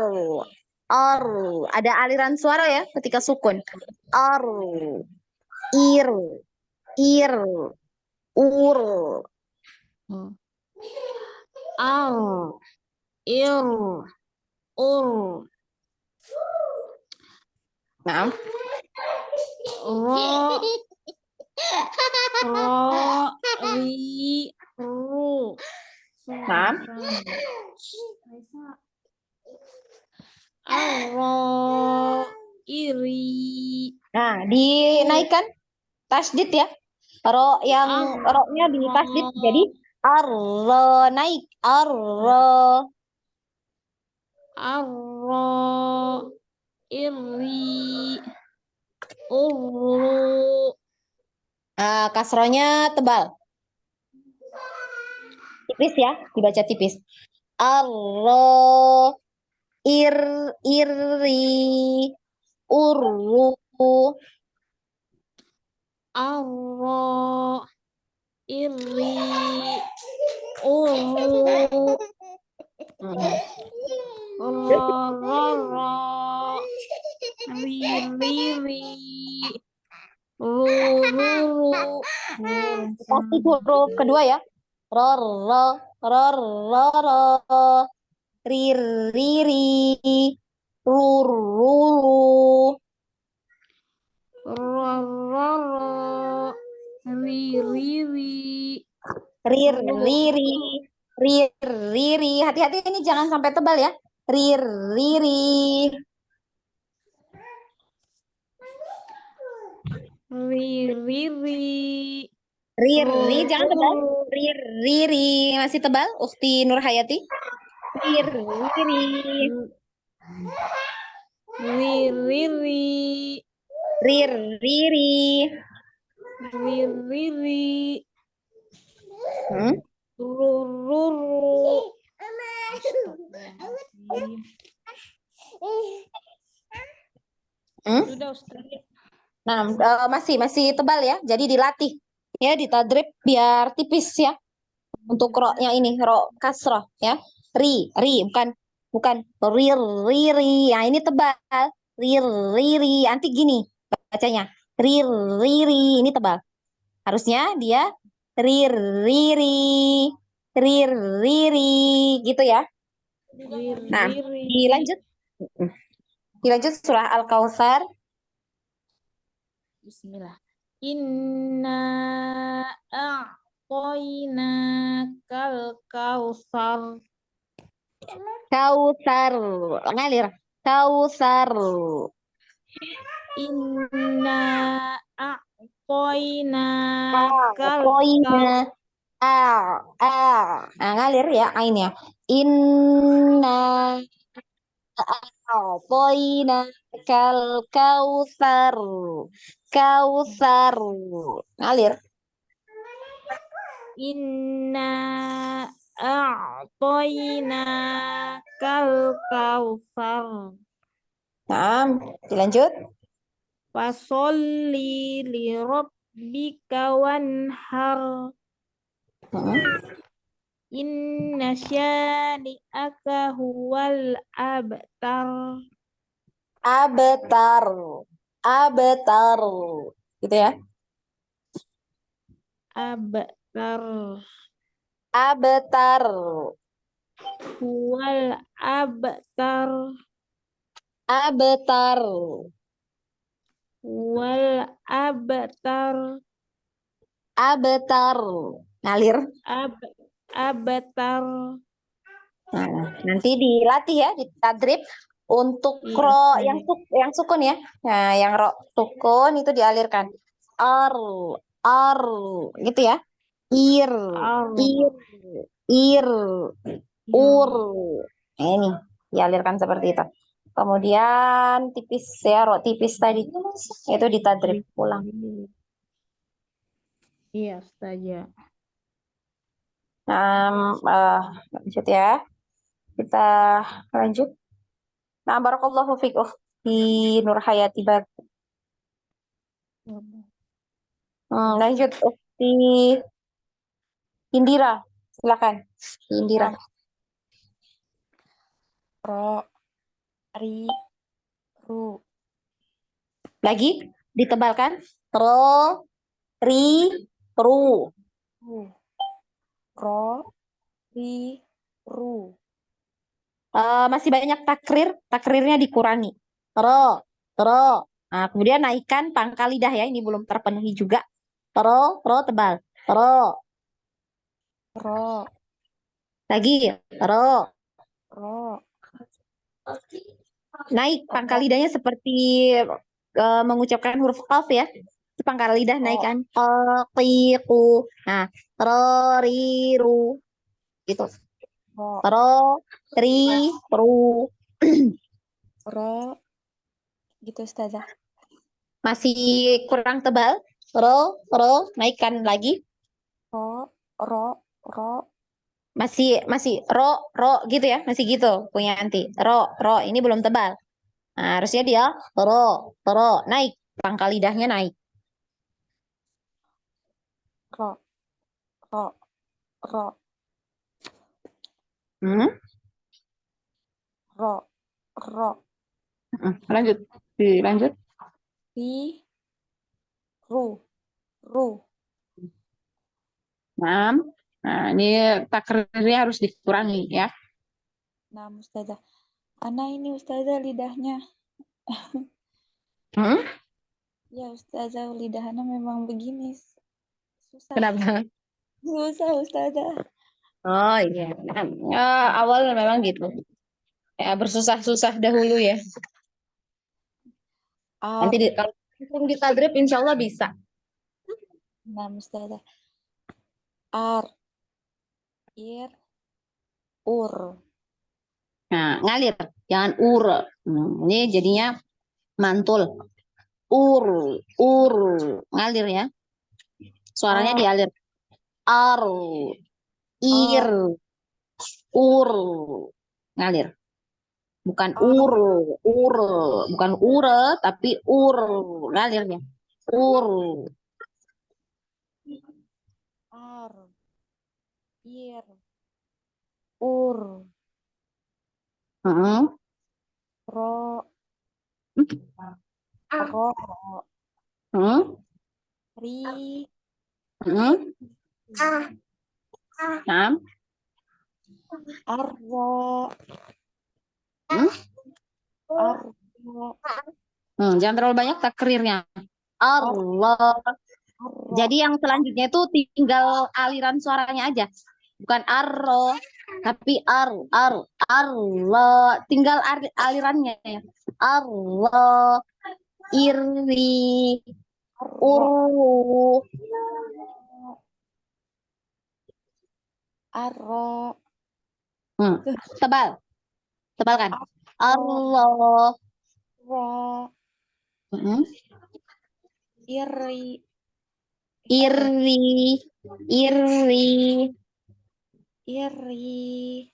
ar. Ada aliran suara ya ketika sukun. Ar, ir, ir, ur. ar, ir, ur, Nah, ro, ro, ri, ru. nah. Arro, iri, Nah, dinaikkan tasdid ya. Ro yang ro-nya di tasdid jadi arro, naik arro. arro, iri, uru, Nah, kasronya tebal. Tipis ya, dibaca tipis. Arro, iri, uru. arro, iri, uru, Hmm. ro, ro, ro, ri, ri, ri, ru, ru, ru. Kasih huruf kedua ya. Ro, ro, ro, ro, ro. Ri, ri, ri. Ru, ru, ru. Ro, ro, ro, ri, ri, ri, Rir, ru, riri, rir, riri. Hati-hati ini jangan sampai tebal ya. Rir, riri. ri, ri, ri, Rir, ru, ri, jangan tebal. ru, Rir, riri. Masih tebal, Ukti Nurhayati. Rir, riri. ri, ri, ri, Rir, riri. ri, ri, ri, Hmm? ru, ru, ru. Hmm? Sudah, Ustaz. Nah, masih tebal ya. Jadi dilatih ya, ditadrib biar tipis ya. Untuk ro-nya ini, ro kasroh ya. Ri, bukan rir, riri. Nah, ini tebal. Rir, riri. Nanti gini bacanya. Rir, riri. Ini tebal. Harusnya dia rir, riri. Rir, riri. Gitu ya. Ri, Nah, ri, ri. dilanjut. Dilanjut surah Al-Kautsar. Bismillah. Inna a'toina kal kausar. Kautsar. Ngalir. Kautsar. Inna a'toina kal Poina. Nah, ngalir ya ainnya. Inna poina kal kautsar. Kautsar. Ngalir. Inna a'toina kal kautsar. Nah, dilanjut. Fasolli li rabbika wanhar. Hmm. Inna syani'aka huwal abtar. Abetar. Abetar. Gitu ya. Abtar. Abetar. Huwal abtar. Abetar. Wal abtar. Abetar. Ngalir. Ab abtar. Nah, nanti dilatih ya, ditadrib untuk Iya, ro saya. yang sukun ya. Nah, yang ro sukun itu dialirkan. Ar, ar, gitu ya. Ir, Ar. ir, ir, ur. Ir. Nah, ini dialirkan seperti itu. Kemudian tipis ya, ro tipis tadi itu ditadrib ulang. Iya, saja. Lanjut ya. Kita lanjut. Nah, barakallahu fiik di Nur Hayati Bagus. Lanjut di Indira. Silakan. Indira. Ro, ri, ru. Lagi ditebalkan. Ro, ri, ru. Ru. Ro, ri, ru. Masih banyak takrir. Takrirnya dikurangi. Ro, ro. Nah, kemudian naikkan pangkal lidah ya. Ini belum terpenuhi juga. Ro tebal. Ro. Ro, Lagi. Ro. ro. Naik pangkal lidahnya seperti mengucapkan huruf qaf ya. Itu pangkal lidah naik kan. Qiqu. Nah, ro, ri, ru. Gitu. Ro, Ro, ri, ru. ro. Gitu Ustazah. Masih kurang tebal. Ro, naikkan lagi. Ro, ro, ro. Masih ro gitu ya. Masih gitu punya nanti. Ro. Ini belum tebal. Nah, harusnya dia ro. Naik. Pangkal lidahnya naik. Ro, ro, ro. Hmm? Ro, ro. Lanjut. Dilanjut. Ri, ru, ru. Nah, ini takrirnya harus dikurangi ya. Nah, Ustazah. Ana ini Ustazah lidahnya. Hmm? Ya Ustazah, lidah Ana memang begini. Susah. Kenapa? Susah Ustazah. Oh iya. Nah, awal memang gitu. Ya, bersusah-susah dahulu ya. Ar, Nanti kalau langsung ditadrib insya Allah bisa. nah Ustazah. Ar, ir, ur. Nah, ngalir. Jangan ur. Ini jadinya mantul. Ur, ur. Ngalir ya. Suaranya Ar, dialir. Ar, ir, ar, ur. Ngalir. Bukan ar, ur. Bukan ure, tapi ngalirnya. Ur. ar, ir, ur. Heeh. Ro, ro, Heeh. ri, Heeh. Nah. arro, Hmm? arro, Jangan terlalu banyak takrirnya. ar, Allah. arro. Jadi yang selanjutnya itu tinggal aliran suaranya aja. Bukan arro. Tapi Allah, tinggal alirannya ya. Allah, iri, Ro, uru. arro, Tebal, tebal kan? arro, Allah. ro, Mm. iri, Iri, iri. iri,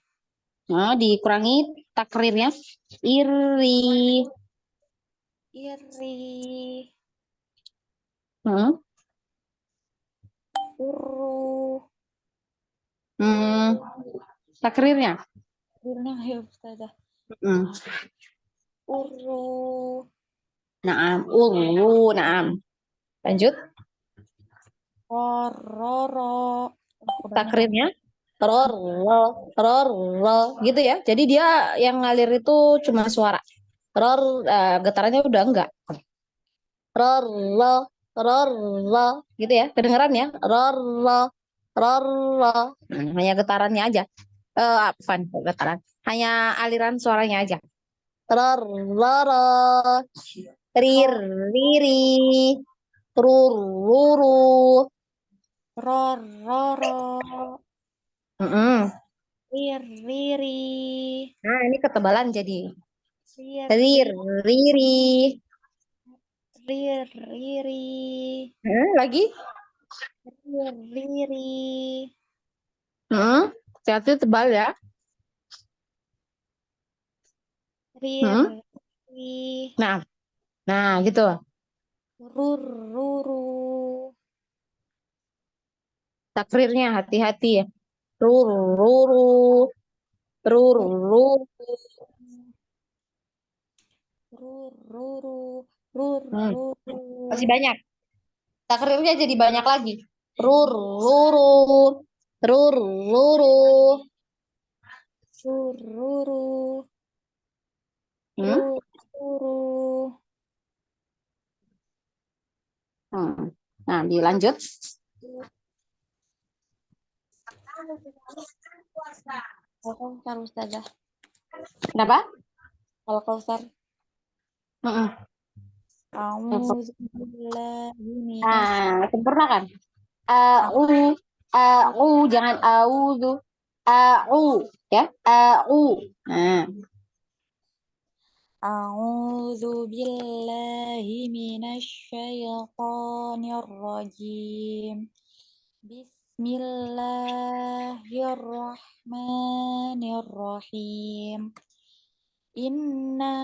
Nah, dikurangi takrirnya. Iri. iri, Hmm. uru. Hmm. Takrirnya. Berenang ya Ustazah. Hmm. Uru, Naam, naam. Lanjut. roro. Takrirnya. Ror, gitu ya. Jadi dia yang ngalir itu cuma suara. Getarannya udah enggak. Ror, gitu ya. Kedengeran ya. Ror. Hanya getarannya aja. Apaan getaran? Hanya aliran suaranya aja. Ror, rir, riri, ruru. Roro, Mm-mm. riri, Nah, ini ketebalan jadi. riri, Rir, riri. riri, Lagi. riri, Hati-hati tebal ya. riri, Nah, nah gitu. ruru, Takrirnya hati-hati ya. Ruru, ruru, ruru. ruru, Hmm, ruru, masih banyak. Takrirnya jadi banyak lagi. Ruru, ruru, ruru, ruru. ruru, Hmm? ruru. Hmm. Nah, dilanjut. Al-Kausar Ustazah. Kenapa? Al-Kausar. Mm-mm. A'udzubillahi minas Nah, sempurna kan? syaitonir Jangan auzu. Ya. Nah, A'udzubillahi minas syaitonir rajim. Bismillahirrahmanirrahim. Inna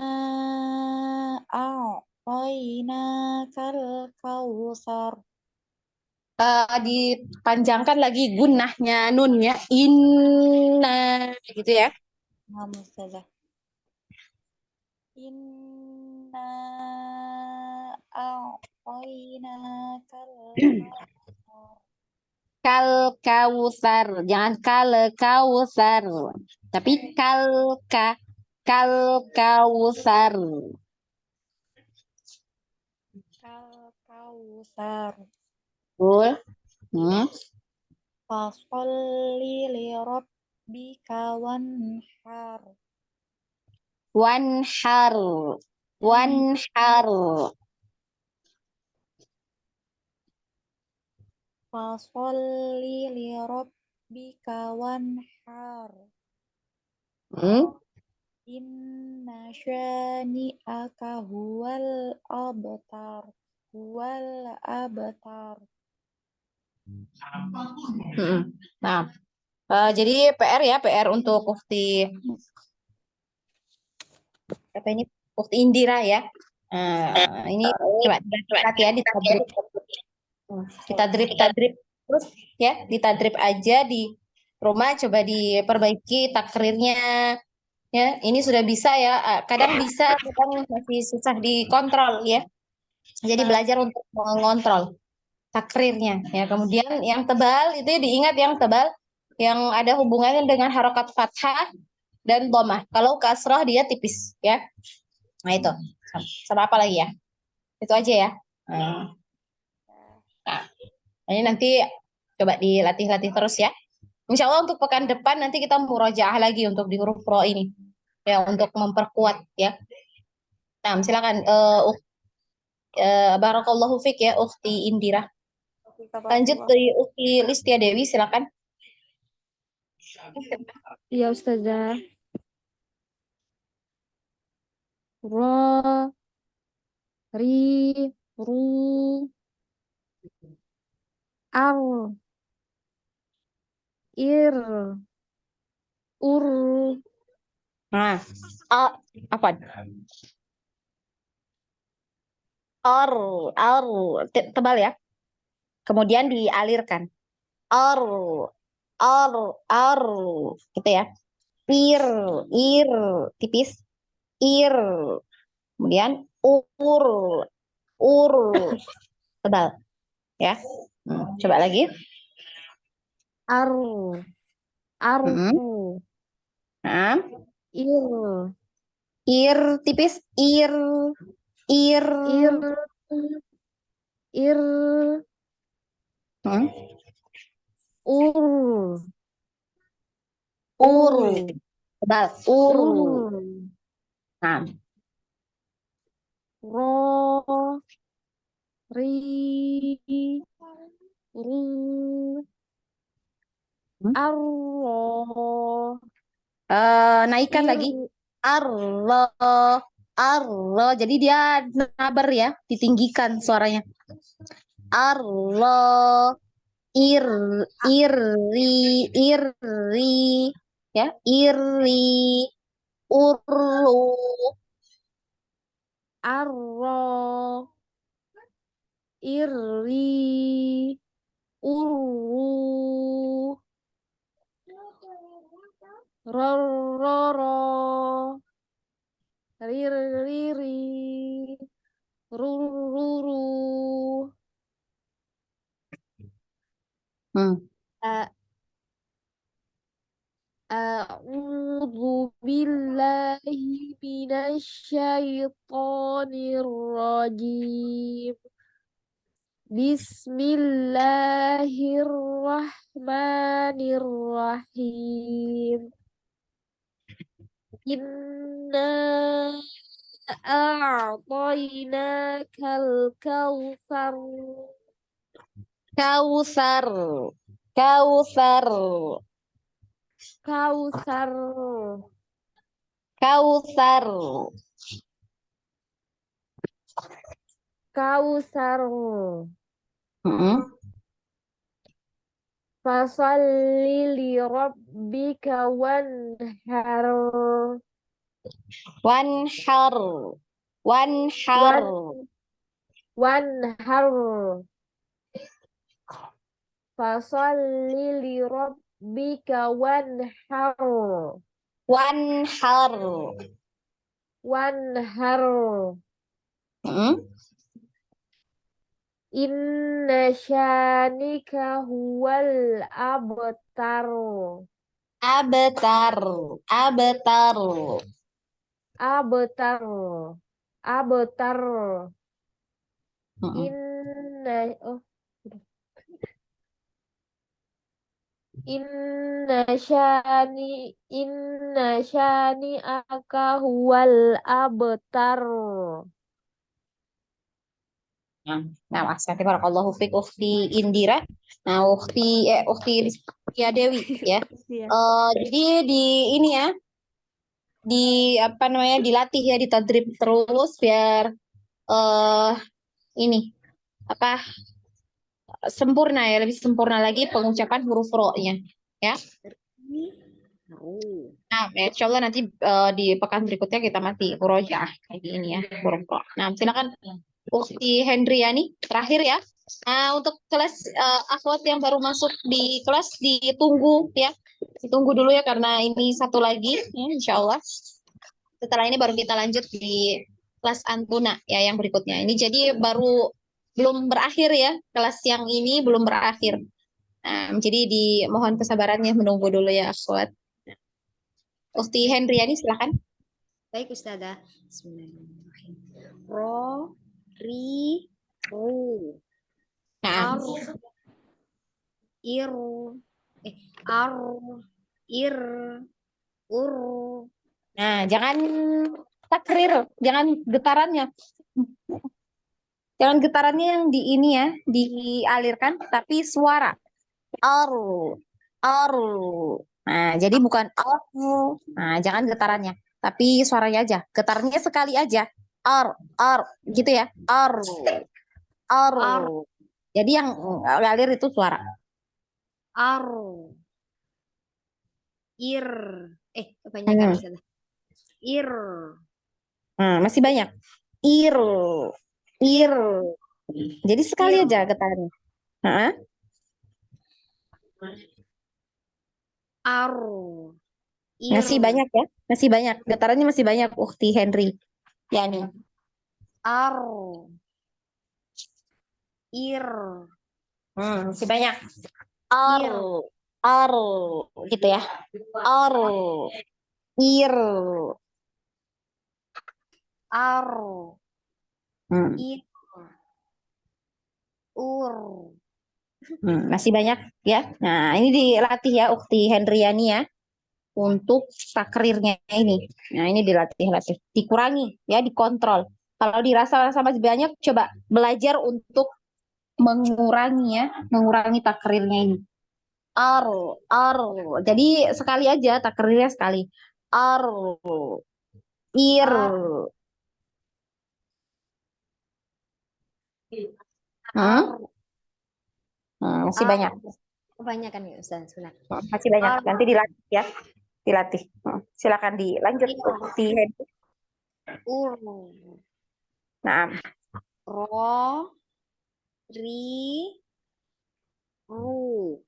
a'tainakal kautsar. dipanjangkan lagi gunnahnya nunnya inna gitu ya. Nah, Ustazah. Inna a'tainakal kautsar. Kal kausar, jangan kal kausar, tapi kal kausar. Kal kautsar. Betul. Hmm. Fasholli li rabbika wanhar. Wanhar, wanhar. Fasholli li rabbika wanhar. Hmm. Inna syani'aka huwal abtar. Huwal abtar. Nah, jadi PR ya, PR untuk Ukti apa ini? Ukti Indira ya. Ini coba lihat ya ditadrip terus ya, ditadrip aja di rumah, coba diperbaiki takrirnya ya. Ini sudah bisa ya. Kadang bisa, kadang masih susah dikontrol ya. Jadi belajar untuk mengontrol takrirnya ya. Kemudian yang tebal itu diingat, yang tebal yang ada hubungannya dengan harokat fathah dan dhammah. Kalau kasrah dia tipis ya. Nah itu. Sama apa lagi ya? Itu aja ya. Nah, ini nanti coba dilatih-latih terus ya. Insya Allah untuk pekan depan nanti kita murojaah lagi untuk di huruf ro ini. Ya, untuk memperkuat ya. Nah, silakan Barakallahu Fik ya Ukti Indira. Lanjut dari Ukti Listia Dewi, silakan. Ya Ustazah. Ro, ri, ru, ar, ir, ur, Nah, apa? Ar, ar, tebal ya. Kemudian dialirkan. Ar, ar, gitu ya. Ir, ir, tipis. Ir. Kemudian ur, tebal ya. Coba lagi. ar, Mm-mm. arku, Nah, ir, ir tipis. Ir, ir, ir, Hmm. ur, Ur, tebal. Ur. ur, Nah, ro, ri, ru, Hmm. arro, Naikkan ir, lagi. Arlo, arlo. Jadi dia nabar ya, ditinggikan suaranya. Arlo, ir, iri, iri, ya, iri, urlu, arro, iri, uru, roro, riri, ruru, Hmm. A'udzu billahi minasyaitonir rajim. Bismillahirrahmanirrahim. Inna a'tainakal kautsar. Kausar, kausar, Kautsar. kausar. Kautsar. Hmm. Fasalli li rabbika wanhar. Wanhar, wanhar, Wan wanhar. Fasalli li rabbika wanhar. wanhar. Wanhar. Hmm. Inna syanika huwal abtar. Abetar, abetar. Abtar. Abtar. Hmm. Inna oh inna syani aka huwal abtar. Nah, Asante barakallahu fik Ukti Indira. Nah, Ukti ya Dewi ya. Iya. Jadi di ini ya, di apa namanya, dilatih ya, ditadrib terus biar eh ini apa sempurna ya, lebih sempurna lagi pengucapan huruf ro-nya ya. Nah, insya Allah nanti di pekan berikutnya kita masih murojaah kayak gini ya, huruf ro. Nah, silakan Ukti Hendriani terakhir ya. Nah, untuk kelas akhwat yang baru masuk di kelas ditunggu ya. Ditunggu dulu ya karena ini satu lagi ya, insya Allah. Setelah ini baru kita lanjut di kelas Antuna ya yang berikutnya. Ini jadi baru belum berakhir ya, kelas yang ini belum berakhir. Nah, jadi dimohon kesabarannya menunggu dulu ya akhwat. Ukti Hendriani silakan. Baik Ustazah. Bismillahirrahmanirrahim. Ro, ri, ru, Nah, ar, ir, ar, ir, ur. Nah, jangan takrir, jangan getarannya. Jangan getarannya yang di ini ya, dialirkan, tapi suara. Aru, aru. Nah, jadi bukan aru. Nah, jangan getarannya, tapi suaranya aja. Getarannya sekali aja. Ar, gitu ya. Aru, Ar, aru. Jadi yang ngalir itu suara. ar, ir. Kebanyakan Hmm. Ustazah. Ir, Nah, masih banyak. Ir, ir. Jadi sekali ir, aja getarannya. Hah? ar, ir, Masih banyak ya, masih banyak. Getarannya masih banyak, Ukti Henry. Yani. ar, ir, Masih banyak. Ar, ir, ar, gitu ya. Ar, ir. ar, Hmm, ir, ur. masih banyak ya. Nah, ini dilatih ya, Ukti Hendriani ya, untuk takrirnya ini. Nah, ini dilatih-latih, dikurangi ya, dikontrol. Kalau dirasa-rasa masih banyak, coba belajar untuk mengurangi ya, mengurangi takrirnya ini. Ar, ar. Jadi sekali aja takrirnya sekali. Ar, ir. Ar, Hmm? ar, Masih ar. banyak. Kebanyakan ya Ustaz. Benar. Masih banyak. Ar, Nanti dilatih ya, dilatih. Silakan dilanjut ir, di Henry. ur. Nah, Ro, ri, ru.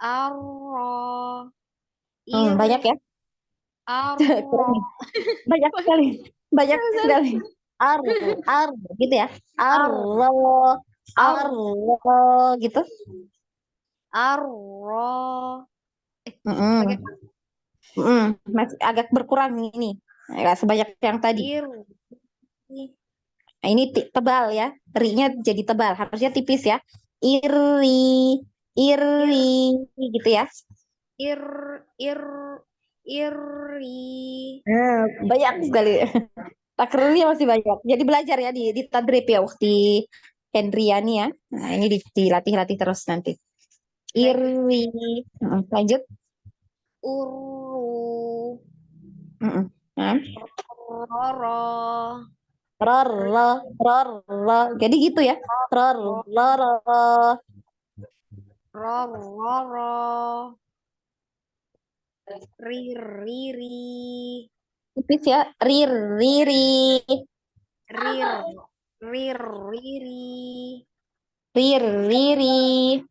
Arro, ir, banyak ya. arro. Banyak sekali. Banyak sekali. Ar, ar, gitu ya. Ar, Arlo, ar, arlo, gitu. arro. Mm-mm. Pakai Masih agak berkurang ini. Nggak sebanyak yang tadi. ir. Nah, ini tebal ya. Ri-nya jadi tebal. Harusnya tipis ya. Iri, Ir, iri, gitu ya. ir, ir, iri. Banyak sekali. Takrirnya masih banyak. Jadi belajar ya di tadrib ya Ukti Hendriani ya. Nah, ini dilatih-latih terus nanti. Baik. Iri. Lanjut. Uru, Mm-mm. Nah, roro, rorlo, rorlo. Jadi gitu ya. Rorlo, rorlo. roro, riri, Tipis ya. Rir, riri. rir, riri, Rir, riri.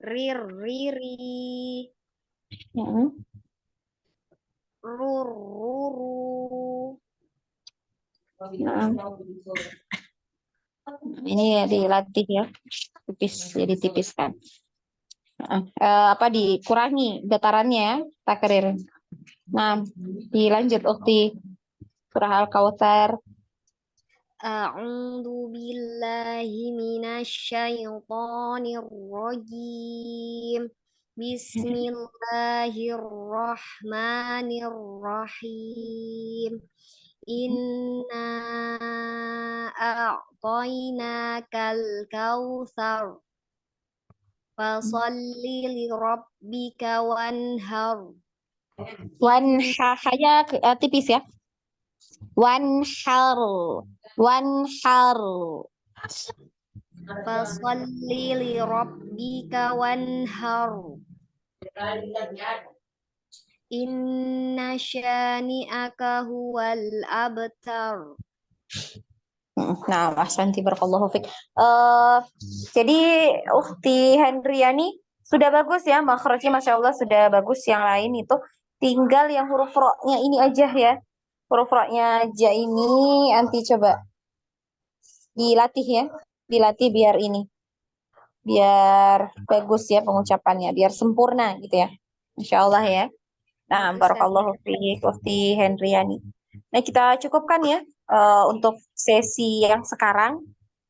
riri, Mm. ruru. Nah, ini ya dilatih ya. Tipis, jadi tipis kan. Apa dikurangi getarannya ya, takrir. Nah, dilanjut Ukti surah Al-Kautsar. A'udzu billahi minasyaitonir rajim. Bismillahirrahmanirrahim. Inna a'tainakal kautsar. Fasalli li rabbika wanhar. Wan hanya tipis ya. Wan haru. Fasalli li rabbika wanhar. Inna syani'aka huwal abtar. Nah, ahsanti barakallahu fiik. Jadi Ukti Hendriani sudah bagus ya, makhrajnya Masya Allah sudah bagus. Yang lain itu tinggal yang huruf ro-nya ini aja ya. Huruf ro-nya aja ini nanti coba dilatih ya. Dilatih biar ini. Biar bagus ya pengucapannya, biar sempurna gitu ya. Masya Allah ya. Nah, Baik, Ustaz. barakallahu fiik Ukti Hendriani. Nah, kita cukupkan ya untuk sesi yang sekarang.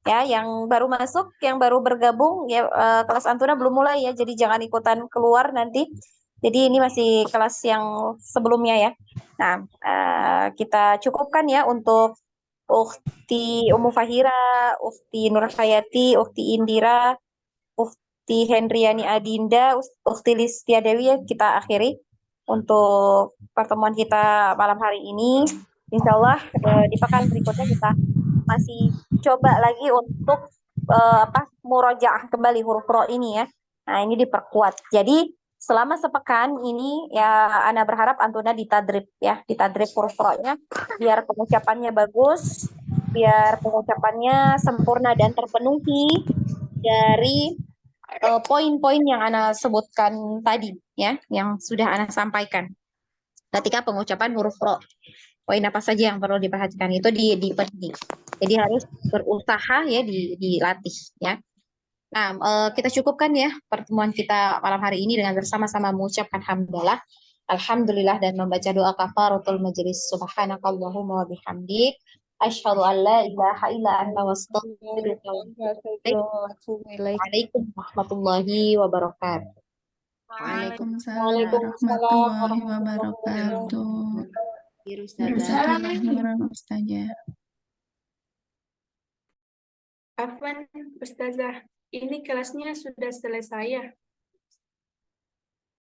Ya, yang baru masuk, yang baru bergabung, ya kelas Antuna belum mulai ya, jadi jangan ikutan keluar nanti. Jadi ini masih kelas yang sebelumnya ya. Nah, kita cukupkan ya untuk Ukti Umu Fahira, Ukti Nur Hayati, Ukti Indira, Ukti Hendriani Adinda, Ukti Listia Dewi ya, kita akhiri untuk pertemuan kita malam hari ini. Insya Allah di pekan berikutnya kita masih coba lagi untuk murojaah kembali huruf ro ini ya. Nah, ini diperkuat. Jadi selama sepekan ini ya Ana berharap Antuna ditadrib ya, ditadrib huruf ro-nya biar pengucapannya bagus, biar pengucapannya sempurna dan terpenuhi dari poin-poin yang Ana sebutkan tadi ya, yang sudah Ana sampaikan. Ketika pengucapan huruf ro, poin apa saja yang perlu diperhatikan itu dipenuhi. Jadi harus berusaha ya dilatih ya. Nah, kita cukupkan ya pertemuan kita malam hari ini dengan bersama-sama mengucapkan hamdalah, alhamdulillah dan membaca doa kafaratul majelis. Subhanakallahumma wa bihamdik asyhadu an la ilaha illa anta wastaghfiruka wa atubu ilaik. Waalaikumsalam warahmatullahi wabarakatuh. Waalaikumsalam warahmatullahi wabarakatuh. Bismillahirrahmanirrahim, Ustazah. Afwan, Ustazah, ini kelasnya sudah selesai ya?